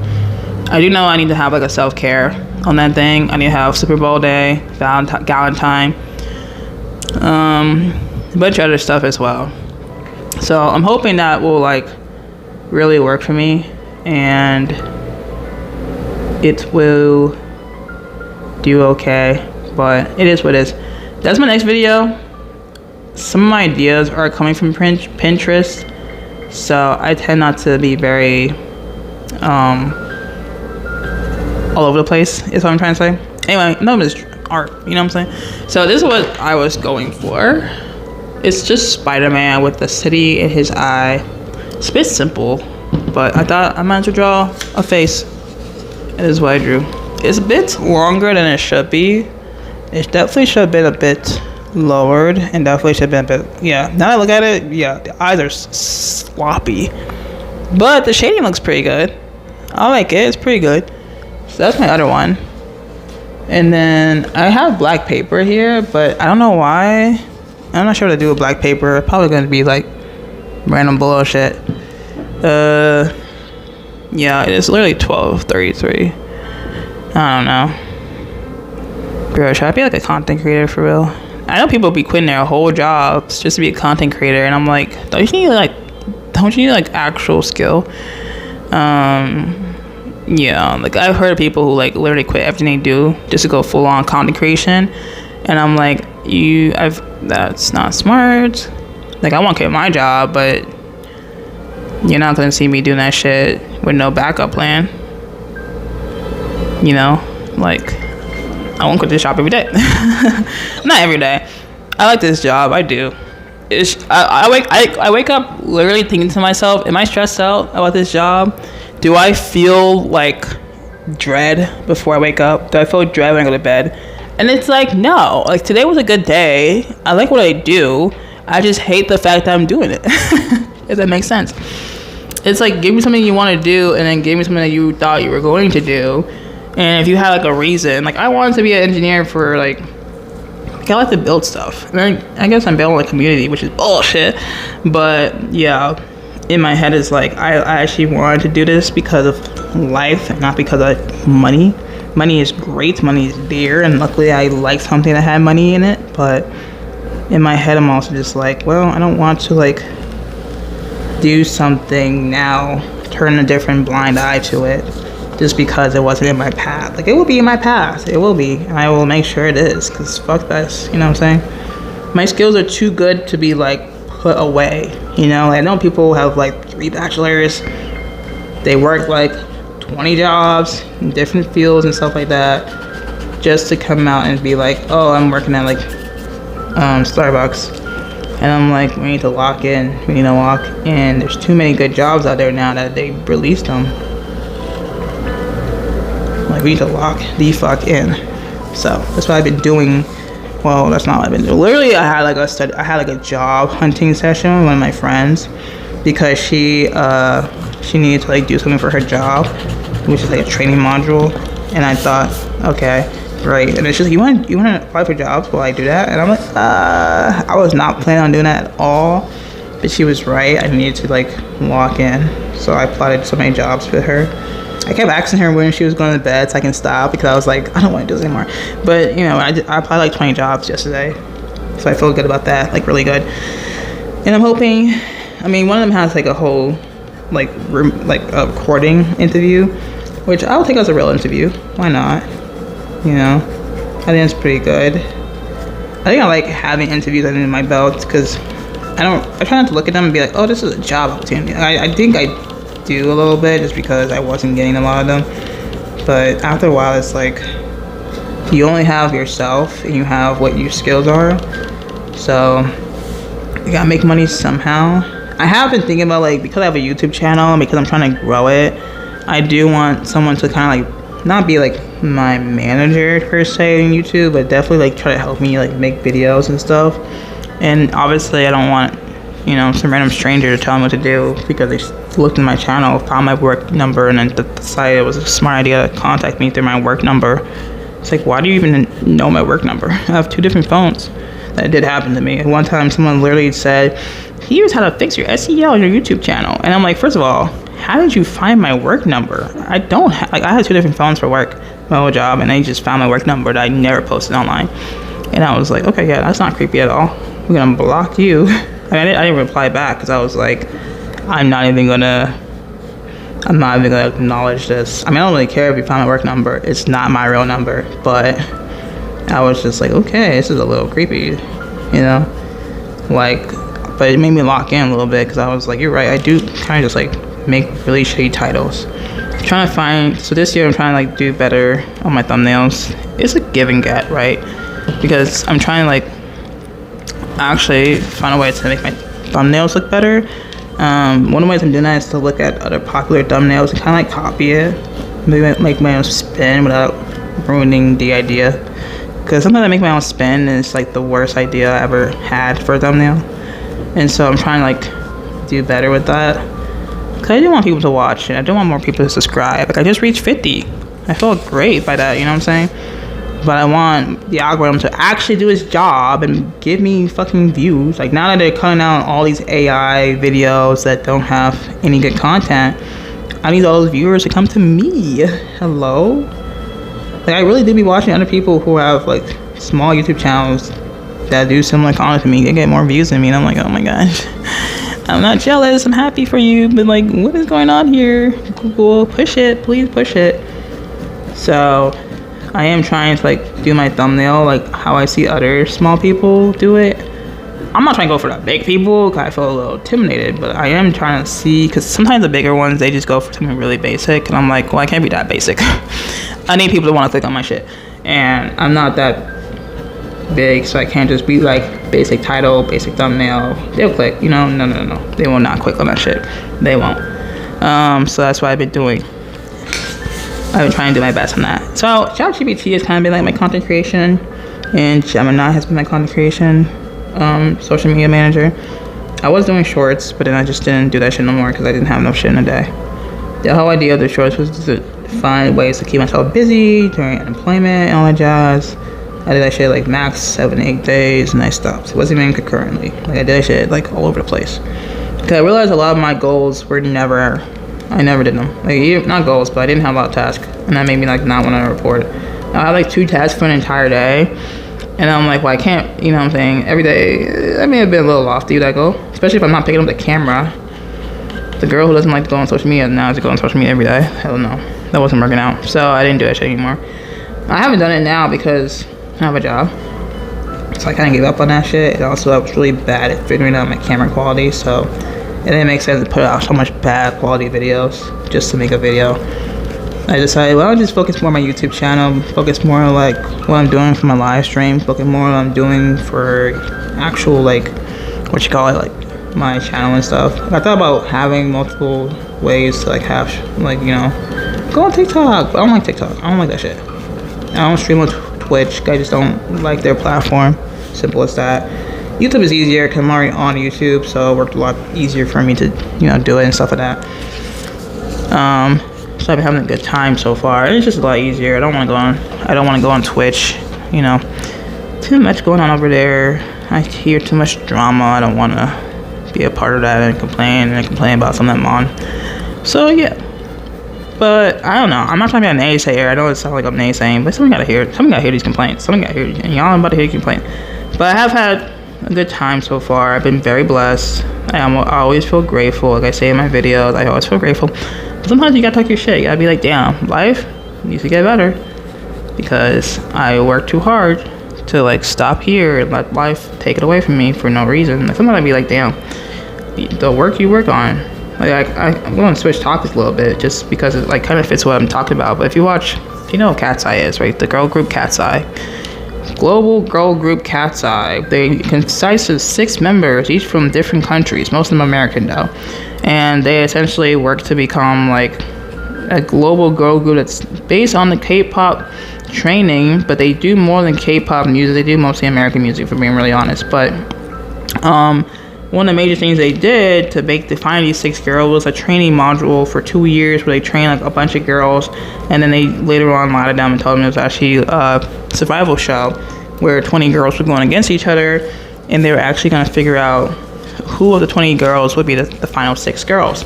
I do know I need to have like a self-care on that thing. I need to have Super Bowl day, Valentine, a bunch of other stuff as well. So I'm hoping that will like really work for me, and it will do okay, but it is what it is. That's my next video. Some of my ideas are coming from Pinterest, so I tend not to be very all over the place, is what I'm trying to say. Anyway, none of it's art, you know what I'm saying? So this is what I was going for. It's just Spider-Man with the city in his eye. It's a bit simple, but I thought I might as well draw a face. This is what I drew. It's a bit longer than it should be. It definitely should have been a bit lowered, and definitely should have been a bit, yeah. Now that I look at it, yeah, the eyes are sloppy. But the shading looks pretty good. I like it, it's pretty good. So that's my other one. And then I have black paper here, but I don't know why. I'm not sure what to do with black paper. Probably gonna be like random bullshit. Yeah, it is literally 12:33. I don't know. Bro, should I be like a content creator for real? I know people be quitting their whole jobs just to be a content creator, and I'm like, don't you need like actual skill? Yeah, like I've heard of people who like literally quit everything they do just to go full on content creation, and I'm like, that's not smart. Like I want to quit my job, but you're not gonna see me doing that shit with no backup plan. You know, like I won't quit this job every day. Not every day. I like this job. I do. I wake up literally thinking to myself, am I stressed out about this job? Do I feel like dread before I wake up? Do I feel dread when I go to bed? And it's like, no. Like today was a good day. I like what I do. I just hate the fact that I'm doing it. If that makes sense. It's like, give me something you want to do, and then give me something that you thought you were going to do. And if you have like a reason, like I wanted to be an engineer for like I like to build stuff. And I guess I'm building a community, which is bullshit. But yeah, in my head it's like I actually wanted to do this because of life and not because of money. Money is great, money is dear, and luckily I like something that had money in it. But in my head I'm also just like, well, I don't want to like do something now, turn a different blind eye to it just because it wasn't in my path. Like it will be in my path, it will be, and I will make sure it is, because fuck this, you know what I'm saying? My skills are too good to be like put away, you know? Like, I know people have like 3 bachelors, they work like 20 jobs in different fields and stuff like that, just to come out and be like, oh, I'm working at like Starbucks. And I'm like, we need to lock in, we need to lock in. There's too many good jobs out there now that they released them. Like, we need to lock the fuck in. So that's what I've been doing. Well, that's not what I've been doing. Literally, I had like a job hunting session with one of my friends because she needed to like do something for her job, which is like a training module. And I thought, okay, great. And it's just, you want to apply for jobs while I do that? And I'm like, I was not planning on doing that at all. But she was right. I needed to like lock in. So I applied to so many jobs with her. I kept asking her when she was going to bed so I can stop, because I was like, I don't want to do this anymore. But you know, I applied like 20 jobs yesterday, so I feel good about that, like really good. And I'm hoping, I mean, one of them has like a whole like a recording interview, which I'll take as a real interview. Why not? You know, I think it's pretty good. I think I like having interviews under my belt, because I try not to look at them and be like, oh, this is a job opportunity. I think I do a little bit, just because I wasn't getting a lot of them. But after a while, it's like you only have yourself and you have what your skills are, so you gotta make money somehow. I have been thinking about, like, because I have a YouTube channel and because I'm trying to grow it, I do want someone to kind of like not be like my manager per se on YouTube, but definitely like try to help me like make videos and stuff. And obviously I don't want, you know, some random stranger to tell me what to do because they looked in my channel, found my work number, and then decided it was a smart idea to contact me through my work number. It's like, why do you even know my work number? I have 2 different phones. That did happen to me. At one time, someone literally said, here's how to fix your SEO on your YouTube channel. And I'm like, first of all, how did you find my work number? I don't have, like, I had 2 different phones for work, my whole job, and they just found my work number that I never posted online. And I was like, okay, yeah, that's not creepy at all. We're gonna block you. I didn't reply back because I was like, I'm not even gonna I'm not even gonna acknowledge this. I mean, I don't really care if you find my work number. It's not my real number. But I was just like, okay, this is a little creepy, you know? Like, but it made me lock in a little bit because I was like, you're right. I do kind of just like make really shitty titles. I'm trying to find, so this year I'm trying to like do better on my thumbnails. It's a give and get, right? Because I'm trying to like actually find a way to make my thumbnails look better. One of the ways I'm doing that is to look at other popular thumbnails and kind of like copy it, maybe make my own spin without ruining the idea. Because sometimes I make my own spin and it's like the worst idea I ever had for a thumbnail. And so I'm trying to like do better with that. Because I do want people to watch and I do want more people to subscribe. Like I just reached 50. I feel great by that, you know what I'm saying? But I want the algorithm to actually do its job and give me fucking views. Like now that they're cutting out all these AI videos that don't have any good content, I need all those viewers to come to me. Hello? Like I really do be watching other people who have like small YouTube channels that do similar content to me. They get more views than me and I'm like, oh my gosh. I'm not jealous, I'm happy for you, but like what is going on here? Google, push it, please push it. So I am trying to like do my thumbnail like how I see other small people do it. I'm not trying to go for the big people because I feel a little intimidated, but I am trying to see, because sometimes the bigger ones, they just go for something really basic and I'm like, well, I can't be that basic. I need people to want to click on my shit and I'm not that big, so I can't just be like basic title, basic thumbnail. They'll click, you know. No, they will not click on that shit. They won't. So that's what I've been doing. I've been trying to do my best on that. So ChatGPT has kind of been like my content creation, and Gemini has been my content creation social media manager. I was doing shorts, but then I just didn't do that shit no more because I didn't have enough shit in a day. The whole idea of the shorts was to find ways to keep myself busy during unemployment and all that jazz. I did that shit like max 7-8 days and I stopped. It wasn't even concurrently. Like I did that shit like all over the place. Because I realized a lot of my goals were I never did them. Like not goals, but I didn't have a lot of tasks. And that made me like not want to report. I had like 2 tasks for an entire day. And I'm like, well I can't, you know what I'm saying, every day, I may have been a little lofty that goal. Especially if I'm not picking up the camera. The girl who doesn't like to go on social media now has to go on social media every day. Hell no. That wasn't working out. So I didn't do that shit anymore. I haven't done it now because I have a job, so I kind of gave up on that shit. And also I was really bad at figuring out my camera quality, so it didn't make sense to put out so much bad quality videos just to make a video. I decided, well, I'll just focus more on my YouTube channel, focus more on like what I'm doing for my live stream, focus more on what I'm doing for actual like like my channel and stuff. I thought about having multiple ways to like have like, you know, go on TikTok, but I don't like TikTok. I don't like that shit. I don't stream on Twitch. I just don't like their platform. Simple as that. YouTube is easier because I'm already on YouTube, so it worked a lot easier for me to, you know, do it and stuff like that. So I've been having a good time so far. It's just a lot easier. I don't want to go on Twitch. You know, too much going on over there. I hear too much drama. I don't want to be a part of that and complain about something I'm on. So yeah. But I don't know. I'm not trying to be a naysayer. I know it sounds like I'm naysaying, but someone gotta hear these complaints. Someone gotta hear, and y'all are about to hear complaints. But I have had a good time so far. I've been very blessed. I always feel grateful. Like I say in my videos, I always feel grateful. But sometimes you gotta talk your shit. You gotta be like, damn, life needs to get better because I work too hard to like stop here and let life take it away from me for no reason. Like, sometimes I'd be like, damn, the work you work on. Like I'm going to switch topics a little bit just because it like kind of fits what I'm talking about. But if you know what Cat's Eye is, right? The girl group Cat's Eye. Global girl group Cat's Eye. They consist of 6 members, each from different countries, most of them American though. And they essentially work to become like a global girl group that's based on the K-pop training, but they do more than K-pop music. They do mostly American music, for being really honest. But one of the major things they did to find these 6 girls was a training module for 2 years where they trained like a bunch of girls, and then they later on lied to them and told them it was actually a survival show where 20 girls were going against each other, and they were actually going to figure out who of the 20 girls would be the final 6 girls.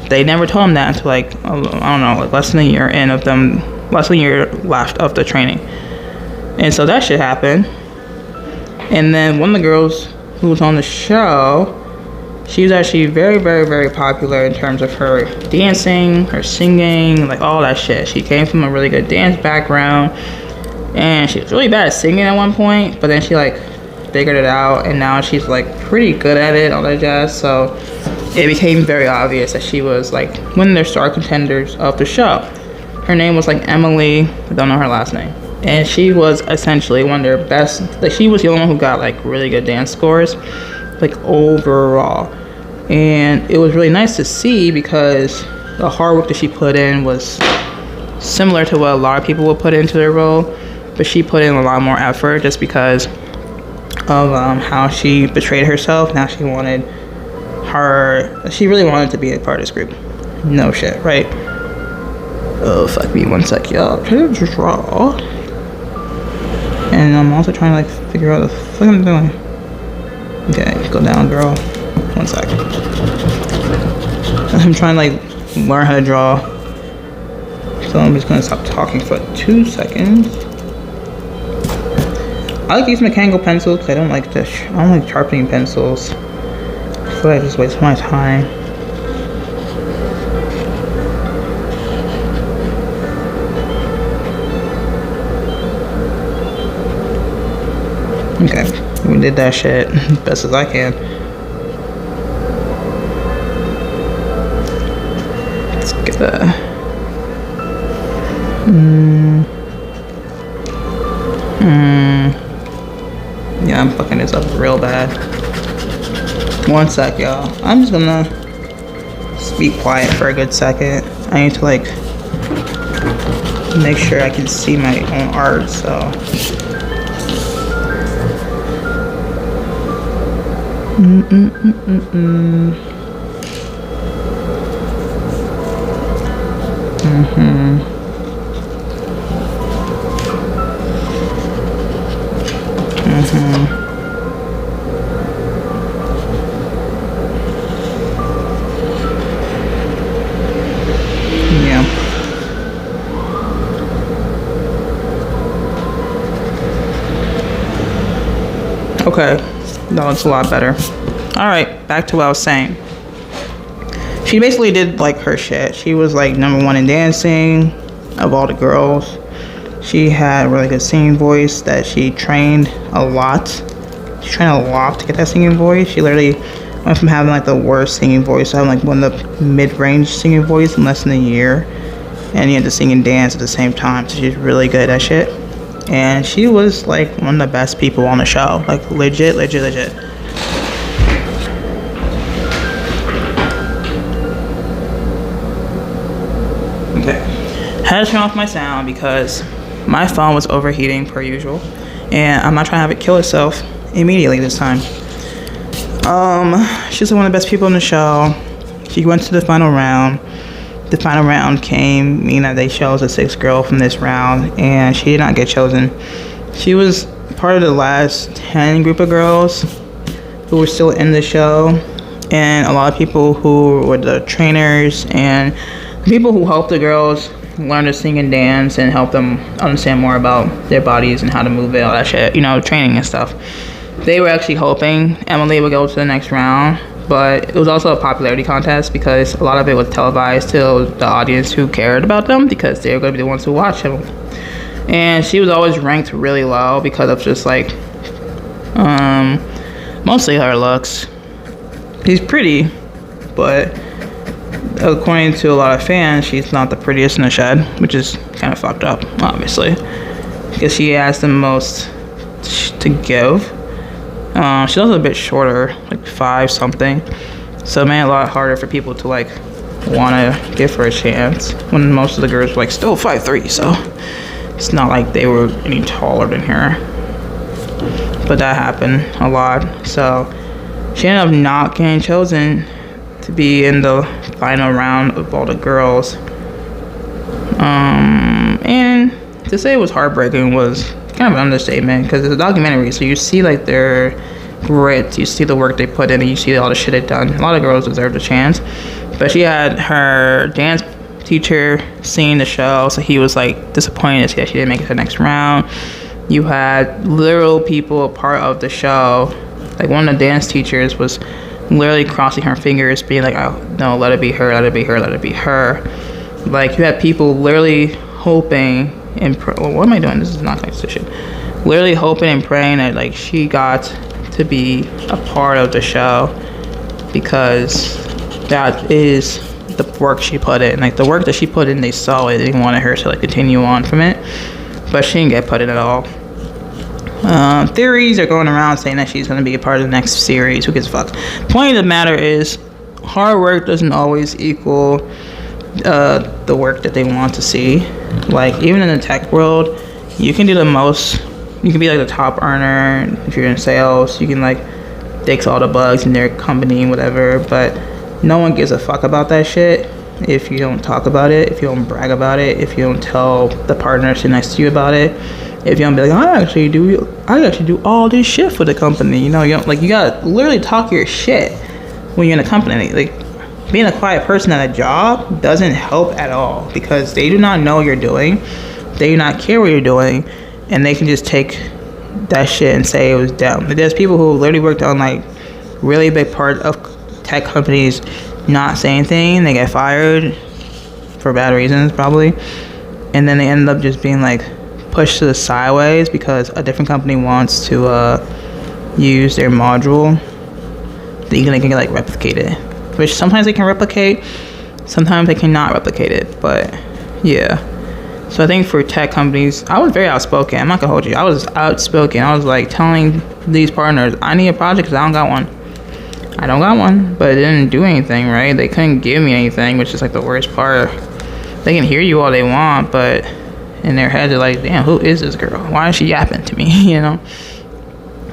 They never told them that until like, I don't know, like less than a year left of the training. And so that shit happened. And then one of the girls who was on the show, She was actually very, very, very popular in terms of her dancing, her singing, like all that shit. She came from a really good dance background, and she was really bad at singing at one point, but then she like figured it out, and now she's like pretty good at it, all that jazz. So it became very obvious that she was like one of the star contenders of the show. Her name was like Emily, I don't know her last name, and she was essentially one of their best. Like she was the only one who got like really good dance scores, like overall. And it was really nice to see because the hard work that she put in was similar to what a lot of people would put into their role, but she put in a lot more effort just because of how she betrayed herself. Now she really wanted to be a part of this group. No shit, right? Oh, fuck me, one sec, y'all. I'm trying to draw. And I'm also trying to like figure out what the fuck I'm doing. Okay, go down, girl. One sec. I'm trying to like learn how to draw. So I'm just gonna stop talking for 2 seconds. I like to use mechanical pencils because I don't like sharpening pencils. I feel like I just waste my time. Okay, we did that shit as best as I can. Let's get that. Yeah, I'm fucking this up real bad. 1 sec, y'all. I'm just gonna be quiet for a good second. I need to like make sure I can see my own art, so. Yeah. Okay, that looks a lot better. Alright, back to what I was saying. She basically did like her shit. She was like #1 in dancing of all the girls. She had a really good singing voice that she trained a lot. She trained a lot to get that singing voice. She literally went from having like the worst singing voice to having like one of the mid-range singing voice in less than a year. And you had to sing and dance at the same time. So she's really good at that shit. And she was like one of the best people on the show. Like legit. Okay. Had to turn off my sound because my phone was overheating per usual. And I'm not trying to have it kill itself immediately this time. She's one of the best people in the show. She went to the final round. The final round came, meaning that they chose a 6th girl from this round, and she did not get chosen. She was part of the last 10 group of girls who were still in the show, and a lot of people who were the trainers and the people who helped the girls learn to sing and dance and help them understand more about their bodies and how to move it, all that shit, you know, training and stuff. They were actually hoping Emily would go to the next round, but it was also a popularity contest because a lot of it was televised to the audience who cared about them because they were going to be the ones who watched them. And she was always ranked really low because of just like mostly her looks. She's pretty, but according to a lot of fans, she's not the prettiest in the shed, which is kind of fucked up, obviously, because she has the most to give. She's also a bit shorter, like 5 something, so it made it a lot harder for people to like want to give her a chance when most of the girls were like still 5'3", so it's not like they were any taller than her. But that happened a lot, so she ended up not getting chosen to be in the final round of all the girls. And to say it was heartbreaking was kind of an understatement because it's a documentary, so you see like their grit, you see the work they put in, and you see all the shit they've done. A lot of girls deserved a chance, but she had her dance teacher seeing the show, so he was like disappointed that she didn't make it to the next round. You had literal people a part of the show, like one of the dance teachers was literally crossing her fingers, being like, oh no, let it be her, let it be her, let it be her. Like, you have people literally hoping and what am I doing? This is not connected to shit. Literally hoping and praying that like she got to be a part of the show, because that is the work she put in. Like, the work that she put in, they saw it. They wanted her to like continue on from it, but she didn't get put in at all. Theories are going around saying that she's going to be a part of the next series. Who gives a fuck? Point of the matter is, hard work doesn't always equal the work that they want to see. Like, even in the tech world, you can do the most. You can be like the top earner if you're in sales. You can like fix all the bugs in their company, whatever. But no one gives a fuck about that shit if you don't talk about it, if you don't brag about it, if you don't tell the partner sitting next to you about it. If you don't be like, I actually do all this shit for the company. You know, you don't, like, you gotta literally talk your shit when you're in a company. Like, being a quiet person at a job doesn't help at all, because they do not know what you're doing. They do not care what you're doing, and they can just take that shit and say it was dumb. But there's people who literally worked on like really big part of tech companies not say anything. They get fired for bad reasons probably, and then they end up just being like pushed to the sideways because a different company wants to use their module. They can like replicate it, which sometimes they can replicate, sometimes they cannot replicate it. But yeah, so I think for tech companies, I was very outspoken. I'm not gonna hold you. I was outspoken. I was like telling these partners, I need a project because I don't got one. But it didn't do anything, right? They couldn't give me anything, which is like the worst part. They can hear you all they want, but in their head they're like, damn, who is this girl? Why is she yapping to me? You know,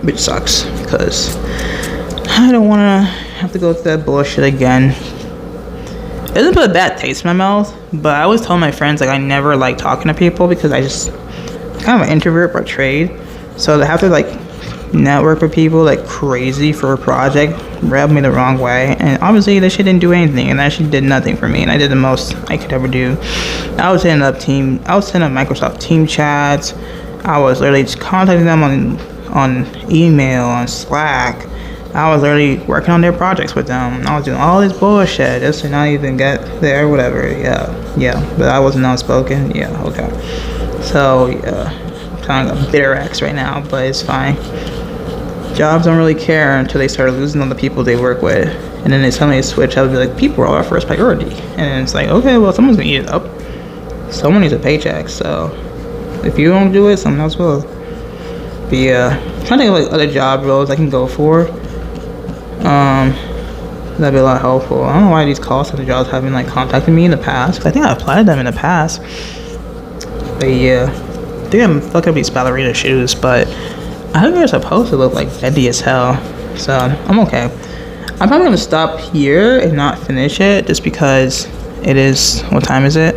which sucks, because I don't want to have to go through that bullshit again. It doesn't put a bad taste in my mouth, but I always tell my friends like I never like talking to people, because I'm kind of an introvert by trade. So to have to like network with people like crazy for a project rubbed me the wrong way. And obviously that shit didn't do anything, and that shit did nothing for me, and I did the most I could ever do. I was setting up Microsoft team chats. I was literally just contacting them on email, on Slack. I was literally working on their projects with them. I was doing all this bullshit just to not even get there, whatever. Yeah. But I wasn't outspoken. Yeah, okay. So yeah, I'm kind of a bitter ex right now, but it's fine. Jobs don't really care until they start losing all the people they work with, and then they suddenly switch. I would be like, people are our first priority, and then it's like, okay, well, someone's gonna eat it up. Someone needs a paycheck, so if you don't do it, someone else will. But yeah, I'm trying to think of like other job roles I can go for. That'd be a lot helpful. I don't know why these call center jobs haven't like contacted me in the past. I think I applied them in the past. But yeah, I think I'm fucking up these ballerina shoes, but I think they're supposed to look like bendy as hell, so I'm okay. I'm probably gonna stop here and not finish it, just because it is, what time is it?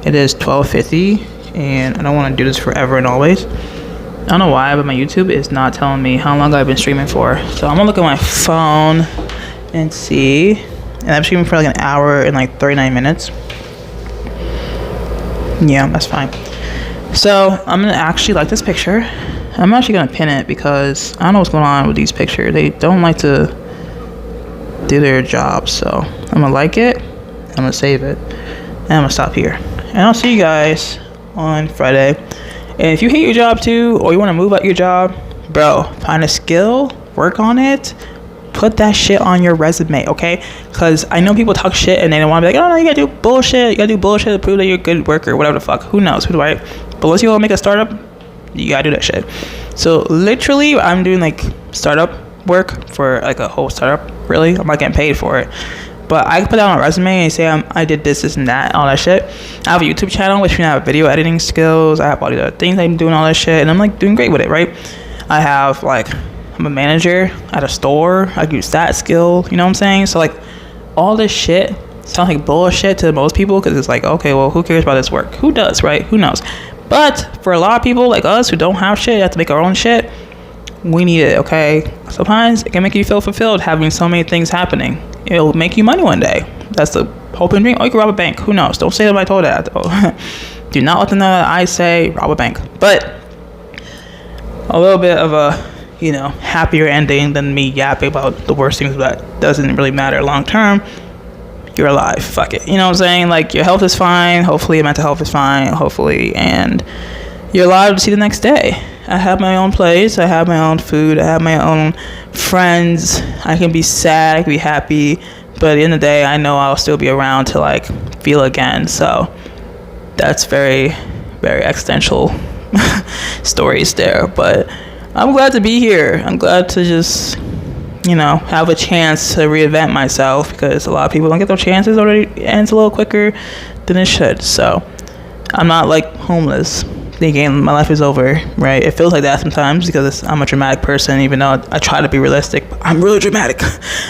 It is 12:50, and I don't want to do this forever and always. I don't know why, but my YouTube is not telling me how long I've been streaming for. So I'm gonna look at my phone and see. And I'm streaming for like an hour and like 39 minutes. Yeah, that's fine. So I'm gonna actually like this picture. I'm actually gonna pin it because I don't know what's going on with these pictures. They don't like to do their job. So I'm gonna like it, I'm gonna save it, and I'm gonna stop here. And I'll see you guys on Friday. And if you hate your job too, or you want to move out your job, bro, find a skill, work on it, put that shit on your resume, okay? Because I know people talk shit and they don't want to be like, oh no, you gotta do bullshit. You gotta do bullshit to prove that you're a good worker, whatever the fuck. Who knows? Who do I? But once you go make a startup, you gotta do that shit. So literally, I'm doing like startup work for like a whole startup. Really, I'm not getting paid for it. But I can put that on a resume and say I did this and that, all that shit. I have a YouTube channel, which means I have video editing skills. I have all these other things I'm doing, all that shit. And I'm like doing great with it, right? I have like, I'm a manager at a store. I use that skill, you know what I'm saying? So like all this shit sounds like bullshit to most people, because it's like, okay, well, who cares about this work? Who does, right? Who knows? But for a lot of people like us who don't have shit, have to make our own shit, we need it, okay? Sometimes it can make you feel fulfilled having so many things happening. It'll make you money one day. That's the hope and dream. Or you can rob a bank. Who knows? Don't say that I told that, though. Do not let them know that I say rob a bank. But a little bit of a, happier ending than me yapping about the worst things that doesn't really matter long term. You're alive. Fuck it. You know what I'm saying? Like, your health is fine. Hopefully your mental health is fine. Hopefully. And you're alive to see the next day. I have my own place. I have my own food. I have my own friends. I can be sad. I can be happy. But at the end of the day, I know I'll still be around to, like, feel again. So that's very, very existential stories there. But I'm glad to be here. I'm glad to just, have a chance to reinvent myself, because a lot of people don't get their chances, or it ends a little quicker than it should. So I'm not, like, homeless thinking my life is over, right? It feels like that sometimes because I'm a dramatic person, even though I try to be realistic. But I'm really dramatic.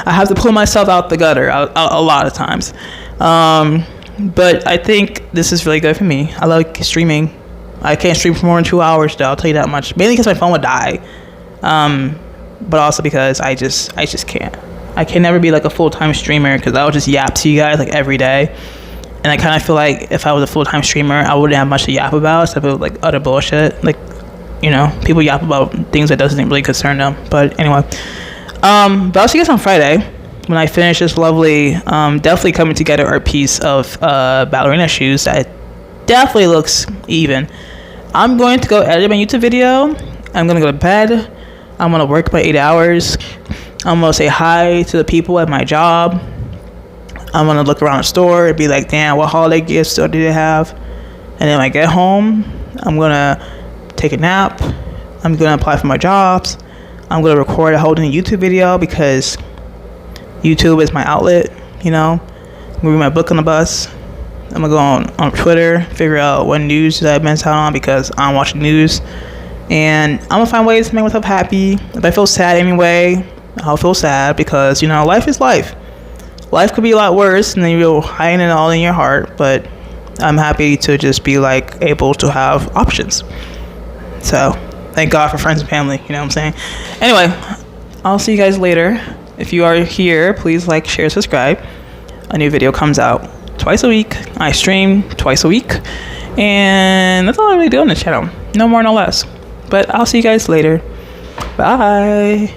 I have to pull myself out the gutter a lot of times. But I think this is really good for me. I like streaming. I can't stream for more than 2 hours, though, I'll tell you that much. Mainly because my phone would die. But also because I just can't. I can never be like a full-time streamer, because I'll just yap to you guys like every day. And I kind of feel like if I was a full-time streamer, I wouldn't have much to yap about, except for like utter bullshit. Like, people yap about things that doesn't really concern them. But anyway, but I'll see you guys on Friday when I finish this lovely, definitely coming together art piece of ballerina shoes that definitely looks even. I'm going to go edit my YouTube video. I'm going to go to bed. I'm going to work my 8 hours. I'm going to say hi to the people at my job. I'm going to look around the store and be like, damn, what holiday gifts do they have? And then when I get home, I'm going to take a nap. I'm going to apply for my jobs. I'm going to record a whole new YouTube video, because YouTube is my outlet, I'm going to read my book on the bus. I'm going to go on Twitter, figure out what news that I've missed out on, because I'm watching news. And I'm going to find ways to make myself happy. If I feel sad anyway, I'll feel sad, because, life is life. Life could be a lot worse, and then you're hiding it all in your heart. But I'm happy to just be, like, able to have options. So, thank God for friends and family, you know what I'm saying? Anyway, I'll see you guys later. If you are here, please like, share, subscribe. A new video comes out twice a week. I stream twice a week. And that's all I really do on the channel. No more, no less. But I'll see you guys later. Bye.